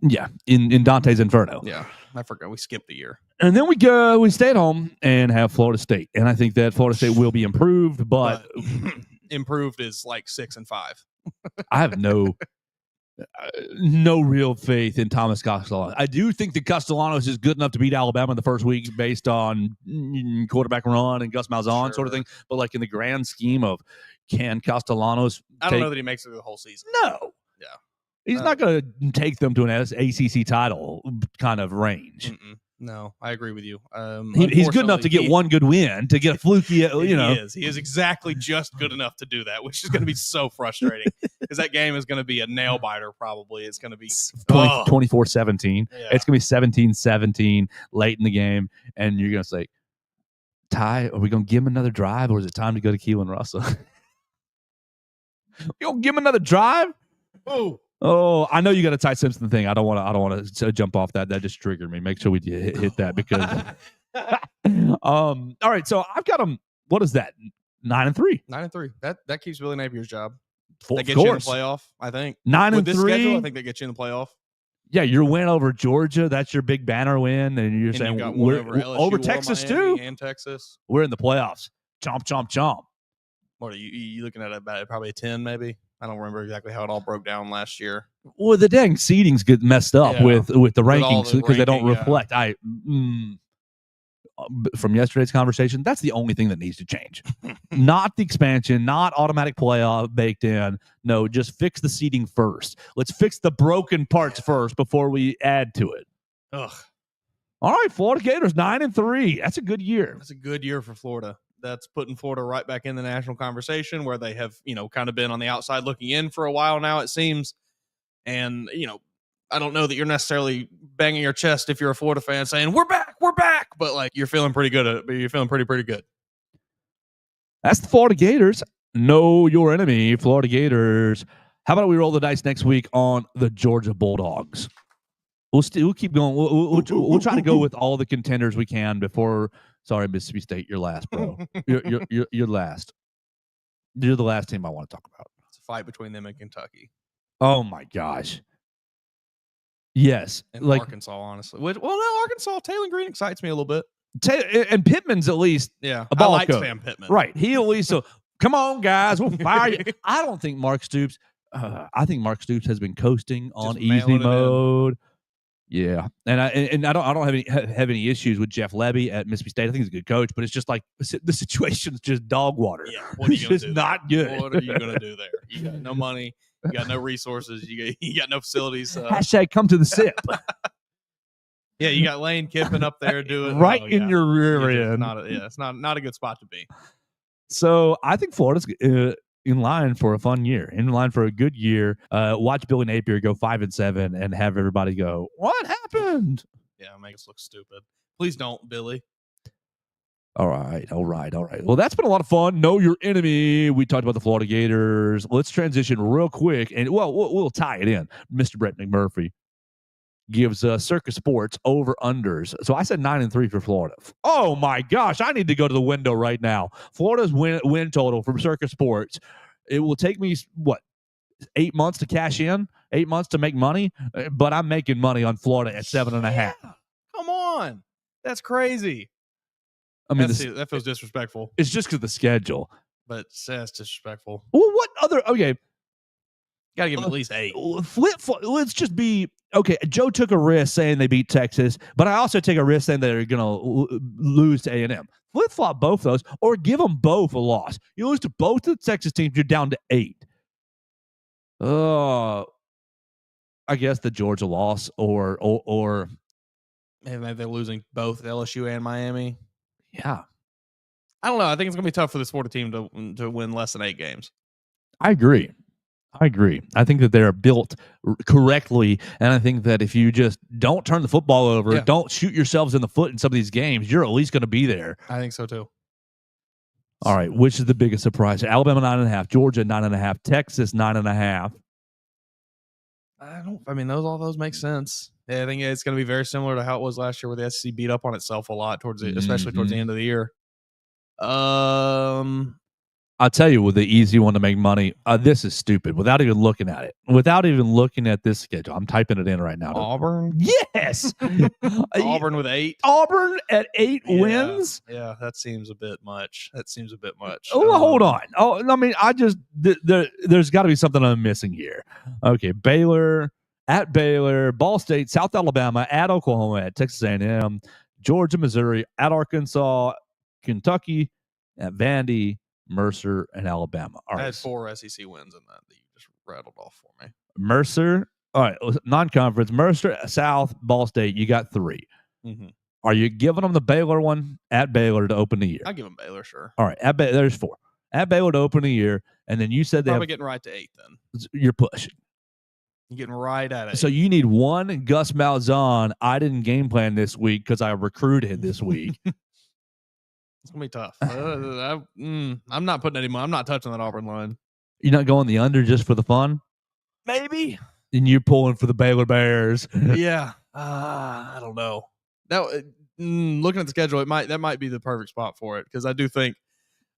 Yeah, in Dante's Inferno. Yeah, I forgot. We skipped the year. And then we stay at home and have Florida State. And I think that Florida State will be improved, but improved is 6 and 5. I have no real faith in Thomas Castellanos. I do think that Castellanos is good enough to beat Alabama in the first week based on quarterback run and Gus Malzahn sort of thing. But in the grand scheme of can Castellanos I don't know that he makes it the whole season. No. Yeah. He's not going to take them to an ACC title kind of range. No, I agree with you. He's good enough to get one good win, to get a fluky, He is exactly just good enough to do that, which is going to be so frustrating because that game is going to be a nail biter probably. It's going to be 24-17. Yeah. It's going to be 17-17 late in the game, and you're going to say, Ty, are we going to give him another drive, or is it time to go to Keelan Russell? You going to give him another drive? Oh, I know you got a Ty Simpson thing. I don't want to jump off that. That just triggered me. Make sure we hit that because. All right, so I've got them. What is that? 9-3. 9-3. That keeps Billy Napier's job. That gets you in the playoff. I think 9-3. With this schedule, I think they get you in the playoff. Yeah, your win over Georgia. That's your big banner win, and you're saying we're over Texas Miami too, and Texas. We're in the playoffs. Chomp, chomp, chomp. What are you looking at? About probably a 10, maybe. I don't remember exactly how it all broke down last year. Well, the dang seedings get messed up with the rankings because they don't reflect. From yesterday's conversation, that's the only thing that needs to change. Not the expansion, not automatic playoff baked in. No, just fix the seeding first. Let's fix the broken parts first before we add to it. Ugh. All right, Florida Gators 9-3. That's a good year. That's a good year for Florida. That's putting Florida right back in the national conversation where they have, kind of been on the outside looking in for a while now, it seems. And, I don't know that you're necessarily banging your chest if you're a Florida fan saying, we're back, but you're feeling pretty good. You're feeling pretty good. That's the Florida Gators. Know your enemy, Florida Gators. How about we roll the dice next week on the Georgia Bulldogs? We'll keep going. We'll try to go with all the contenders we can before. Sorry, Mississippi State, you're last, bro. You're last. You're the last team I want to talk about. It's a fight between them and Kentucky. Oh my gosh. Yes, And like Arkansas, honestly. Well, no, Arkansas. Taylor Green excites me a little bit. And Pittman's at least Yeah, a ball I like coach. Sam Pittman. Right. He at least so come on, guys, we'll fire you. I don't think Mark Stoops. I think Mark Stoops has been coasting on Just easy mailing it in. mode. Yeah, and I don't have any issues with Jeff Levy at Mississippi State. I think he's a good coach, but it's just like the situation's just dog water. Yeah, what are you It's going to do? not good. What are you going to do there? You got no money. You got no resources. You got no facilities. Hashtag come to the sip. Yeah, you got Lane Kiffin up there doing right in your rear It's end. it's not a good spot to be. So I think Florida's in line for a fun year, in line for a good year. Watch Billy Napier go 5-7 and have everybody go, what happened? Yeah, make us look stupid. Please don't, Billy. All right. Well, that's been a lot of fun. Know your enemy. We talked about the Florida Gators. Let's transition real quick, and we'll tie it in. Mr. Brett McMurphy gives Circus Sports over unders. So I said 9-3 for Florida. Oh my gosh, I need to go to the window right now. Florida's win total from Circus Sports. It will take me 8 months to cash in, 8 months to make money, but I'm making money on Florida at 7.5. Yeah. Come on, that's crazy. I mean, that feels disrespectful. It's just because of the schedule. But that's disrespectful. Well, what other? Okay, Got to give him at least 8. Let's just be okay. Joe took a risk saying they beat Texas, but I also take a risk saying they're going to lose to A&M. Flip flop both those, or give them both a loss. You lose to both of the Texas teams, you're down to 8. I guess the Georgia loss, or maybe they're losing both LSU and Miami. Yeah, I don't know. I think it's going to be tough for this Florida team to win less than 8 games. I agree. I think that they're built correctly, and I think that if you just don't turn the football over, don't shoot yourselves in the foot in some of these games, you're at least going to be there. I think so too. All right, which is the biggest surprise? Alabama 9.5, Georgia 9.5, Texas 9.5. All those make sense. Yeah, I think it's going to be very similar to how it was last year, where the SEC beat up on itself a lot especially towards the end of the year. I'll tell you, with the easy one to make money, this is stupid. Without even looking at it, without even looking at this schedule, I'm typing it in right now. Auburn, yes, Auburn with 8. Auburn at 8 wins. Yeah, that seems a bit much. Oh, hold on. Oh, I mean, there's got to be something I'm missing here. Okay, Baylor at Baylor, Ball State, South Alabama at Oklahoma, at Texas A&M, Georgia, Missouri at Arkansas, Kentucky at Vandy, Mercer, and Alabama. All right. I had 4 SEC wins in that you just rattled off for me. Mercer, all right, non-conference, Mercer, South, Ball State, you got 3. Mm-hmm. Are you giving them the Baylor one at Baylor to open the year? I'll give them Baylor, sure. All right, there's 4. At Baylor to open the year, and then you said they probably getting right to 8 then. You're pushing. You're getting right at it. So you need one Gus Malzahn. I didn't game plan this week because I recruited this week. It's gonna be tough. I'm not putting any money. I'm not touching that Auburn line. You're not going the under just for the fun? Maybe. And you're pulling for the Baylor Bears. Yeah. I don't know. Now, looking at the schedule, that might be the perfect spot for it, because I think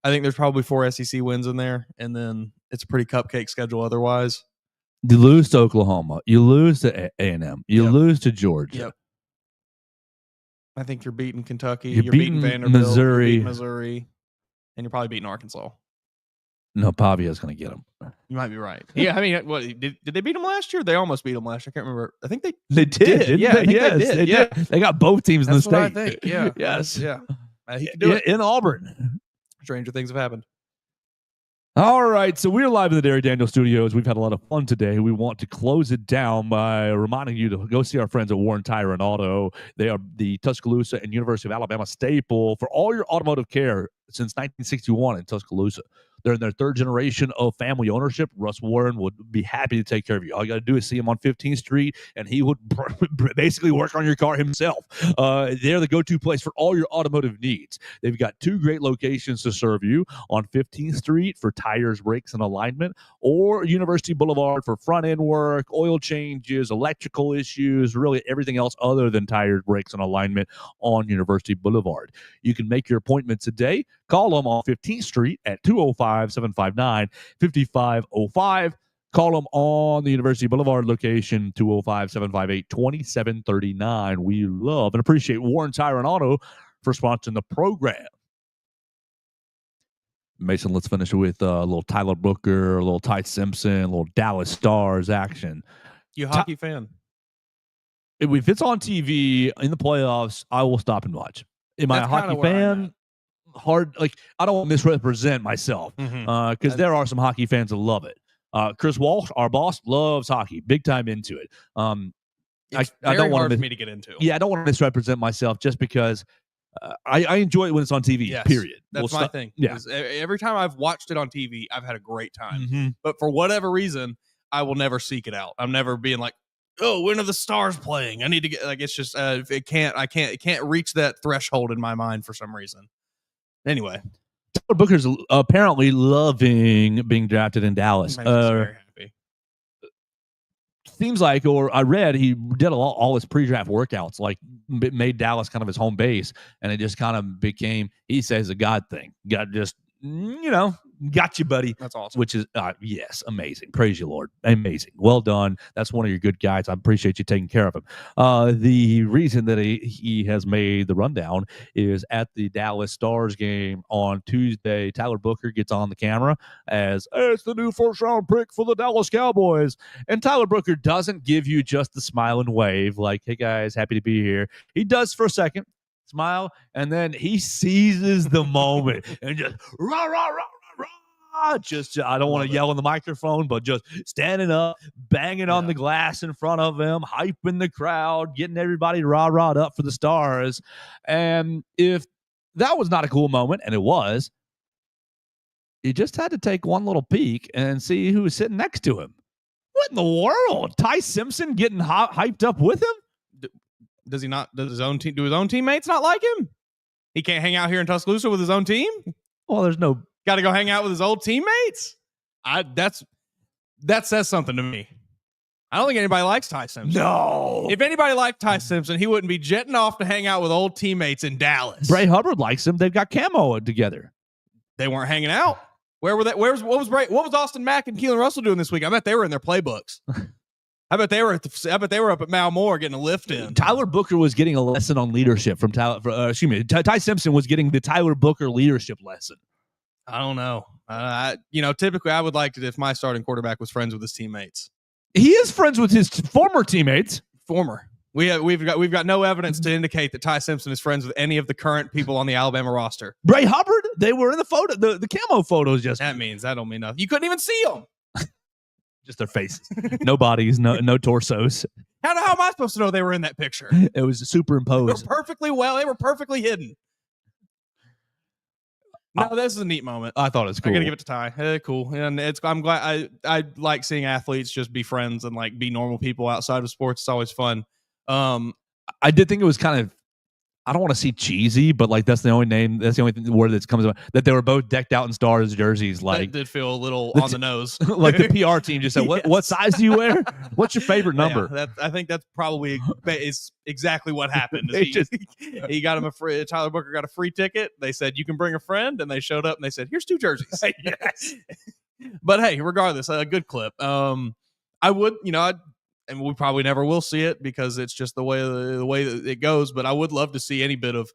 there's probably 4 SEC wins in there, and then it's a pretty cupcake schedule otherwise. You lose to Oklahoma. You lose to A&M. You lose to Georgia. Yep. I think you're beating Kentucky. You're beating Vanderbilt. Missouri. You're beating Missouri. And you're probably beating Arkansas. No, Pavio's going to get them. You might be right. Yeah, I mean, what did they beat them last year? They almost beat them last year. I can't remember. I think they did. Yeah, I think they did. They got both teams in the state. What I think. Yeah. Yes. Yeah. He can do it. In Auburn. Stranger things have happened. All right, so we're live in the Derry Daniel Studios. We've had a lot of fun today. We want to close it down by reminding you to go see our friends at Warren Tire and Auto. They are the Tuscaloosa and University of Alabama staple for all your automotive care. since 1961 in Tuscaloosa. They're in their third generation of family ownership. Russ Warren would be happy to take care of you. All you got to do is see him on 15th Street, and he would basically work on your car himself. They're the go-to place for all your automotive needs. They've got 2 great locations to serve you on 15th Street for tires, brakes, and alignment, or University Boulevard for front-end work, oil changes, electrical issues, really everything else other than tires, brakes, and alignment on University Boulevard. You can make your appointment today. Call them on 15th Street at 205-759-5505. Call them on the University Boulevard location, 205-758-2739. We love and appreciate Warren Tire and Auto for sponsoring the program. Mason, let's finish with a little Tyler Booker, a little Ty Simpson, a little Dallas Stars action. You a hockey fan? If it's on TV in the playoffs, I will stop and watch. Am I a hockey fan? Hard, like, I don't want to misrepresent myself because there are some hockey fans that love it. Chris Walsh, our boss, loves hockey, big time into it. I don't want hard for me to get into. Yeah, I don't want to misrepresent myself just because I enjoy it when it's on TV. Yes, period. That's my thing. Yeah. Every time I've watched it on TV, I've had a great time. But for whatever reason, I will never seek it out. I'm never being like, oh, when are the Stars playing? I need to get, like, it's just it can't reach that threshold in my mind for some reason. Anyway, Tyler Booker's apparently loving being drafted in Dallas. Makes us very happy. Seems like, or I read he did all his pre-draft workouts, like made Dallas kind of his home base, and it just kind of became, he says, a God thing. God just, got you, buddy. That's awesome. Which is, yes, amazing. Praise you, Lord. Amazing. Well done. That's one of your good guys. I appreciate you taking care of him. The reason that he has made the rundown is at the Dallas Stars game on Tuesday, Tyler Booker gets on the camera as, it's the new first-round pick for the Dallas Cowboys. And Tyler Booker doesn't give you just the smile and wave like, hey, guys, happy to be here. He does for a second, smile, and then he seizes the moment and just, rah, rah, rah. Just, I don't want to yell in the microphone, but just standing up, banging on the glass in front of him, hyping the crowd, getting everybody rah-rahed up for the Stars. And if that was not a cool moment, and it was, you just had to take one little peek and see who was sitting next to him. What in the world? Ty Simpson getting hyped up with him? Does he not? Does his own team? Do his own teammates not like him? He can't hang out here in Tuscaloosa with his own team. Well, there's no. Got to go hang out with his old teammates. That says something to me. I don't think anybody likes Ty Simpson. No. If anybody liked Ty Simpson, he wouldn't be jetting off to hang out with old teammates in Dallas. Bray Hubbard likes him. They've got camo together. They weren't hanging out. Where were they? What was Austin Mack and Keelan Russell doing this week? I bet they were in their playbooks. I bet they were up at Mal Moore getting a lift in. Tyler Booker was getting a lesson on leadership from Ty Simpson was getting the Tyler Booker leadership lesson. I don't know. Typically I would like it if my starting quarterback was friends with his teammates. He is friends with his former teammates. We've got no evidence to indicate that Ty Simpson is friends with any of the current people on the Alabama roster. Bray Hubbard, they were in the photo, the camo photos. Just that don't mean nothing. You couldn't even see them. Just their faces, no bodies, no torsos. How am I supposed to know they were in that picture? It was superimposed. They were perfectly hidden. No, this is a neat moment. I thought it was cool. I'm gonna give it to Ty. Cool, and I'm glad. I like seeing athletes just be friends and like be normal people outside of sports. It's always fun. I did think it was kind of, I don't want to see cheesy, but like that's the only word that comes about, that they were both decked out in Stars jerseys. Like, that did feel a little on the nose. Like the PR team just said, "What size do you wear? What's your favorite number?" Yeah, I think that's probably is exactly what happened. He got him Tyler Booker got a free ticket. They said you can bring a friend, and they showed up and they said, "Here's 2 jerseys." Yes. But hey, regardless, a good clip. I would, and we probably never will see it because it's just the way that it goes. But I would love to see any bit of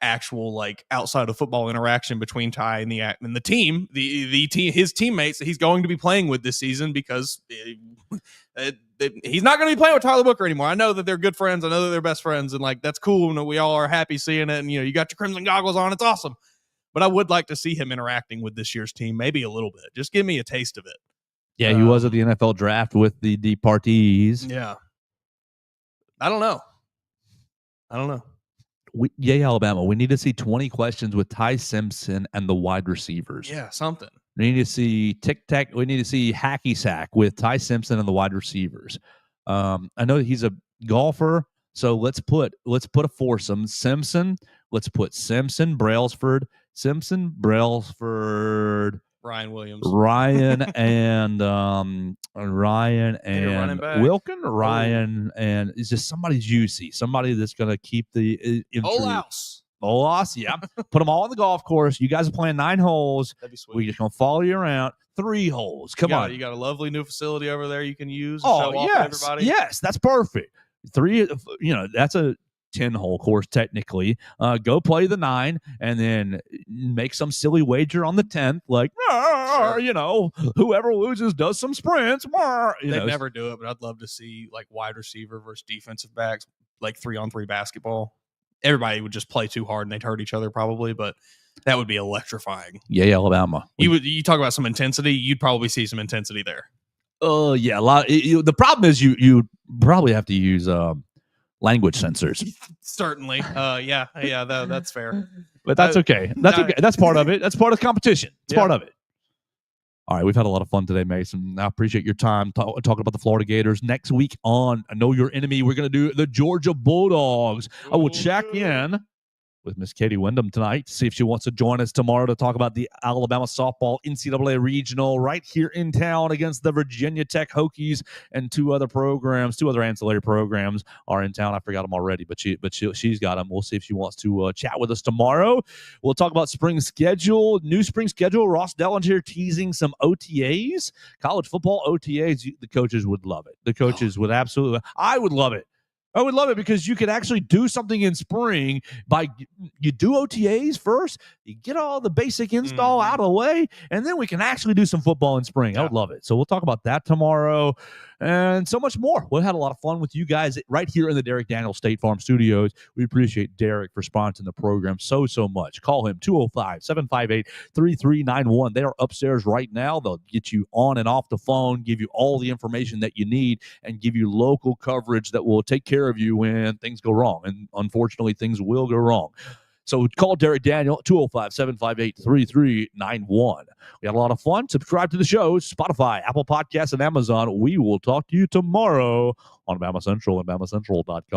actual like outside of football interaction between Ty and the team, his teammates that he's going to be playing with this season, because he's not going to be playing with Tyler Booker anymore. I know that they're good friends. I know that they're best friends, and like that's cool, and we all are happy seeing it. And you got your crimson goggles on. It's awesome. But I would like to see him interacting with this year's team, maybe a little bit. Just give me a taste of it. Yeah, he was at the NFL draft with the departees. Yeah. I don't know. Alabama. We need to see 20 questions with Ty Simpson and the wide receivers. Yeah, something. We need to see tic-tac. We need to see hacky sack with Ty Simpson and the wide receivers. I know he's a golfer, so let's put a foursome. Simpson. Let's put Simpson, Brailsford, Ryan Williams, Ryan and Wilkin, Ryan, and it's just somebody juicy, somebody that's going to keep the Olaus, yeah. Put them all on the golf course. You guys are playing 9 holes. That'd be sweet. We're just going to follow you around. 3 holes. Come on. You got a lovely new facility over there you can use. Oh, show off to everybody. Yes, that's perfect. 3, that's a 10-hole course technically. Go play the 9 and then make some silly wager on the 10th, like whoever loses does some sprints. They never do it, but I'd love to see like wide receiver versus defensive backs, like 3-on-3 basketball. Everybody would just play too hard and they'd hurt each other probably, but that would be electrifying. Yeah, Alabama. You talk about some intensity, you'd probably see some intensity there. Yeah, a lot. The problem is you probably have to use language sensors. Certainly. That's fair. But that's okay. That's okay. That's part of it. That's part of the competition. It's part of it. All right, we've had a lot of fun today, Mason. I appreciate your time talking about the Florida Gators. Next week on I Know Your Enemy, we're going to do the Georgia Bulldogs. I will check in with Miss Katie Wyndham tonight to see if she wants to join us tomorrow to talk about the Alabama softball NCAA regional right here in town against the Virginia Tech Hokies, and 2 other ancillary programs are in town. I forgot them already, but she's got them. We'll see if she wants to chat with us tomorrow. We'll talk about new spring schedule. Ross Dellinger teasing some OTAs, college football OTAs. The coaches would love it. The coaches would absolutely. I would love it. I would love it because you could actually do something in spring you do OTAs first, you get all the basic install out of the way, and then we can actually do some football in spring. I would love it. So we'll talk about that tomorrow and so much more. We had a lot of fun with you guys right here in the Derek Daniels State Farm Studios. We appreciate Derek for sponsoring the program so much. Call him 205-758-3391. They are upstairs right now. They'll get you on and off the phone, give you all the information that you need, and give you local coverage that will take care of you when things go wrong. And unfortunately, things will go wrong. So call Derek Daniel, 205-758-3391. We had a lot of fun. Subscribe to the show, Spotify, Apple Podcasts, and Amazon. We will talk to you tomorrow on BamaCentral and BamaCentral.com.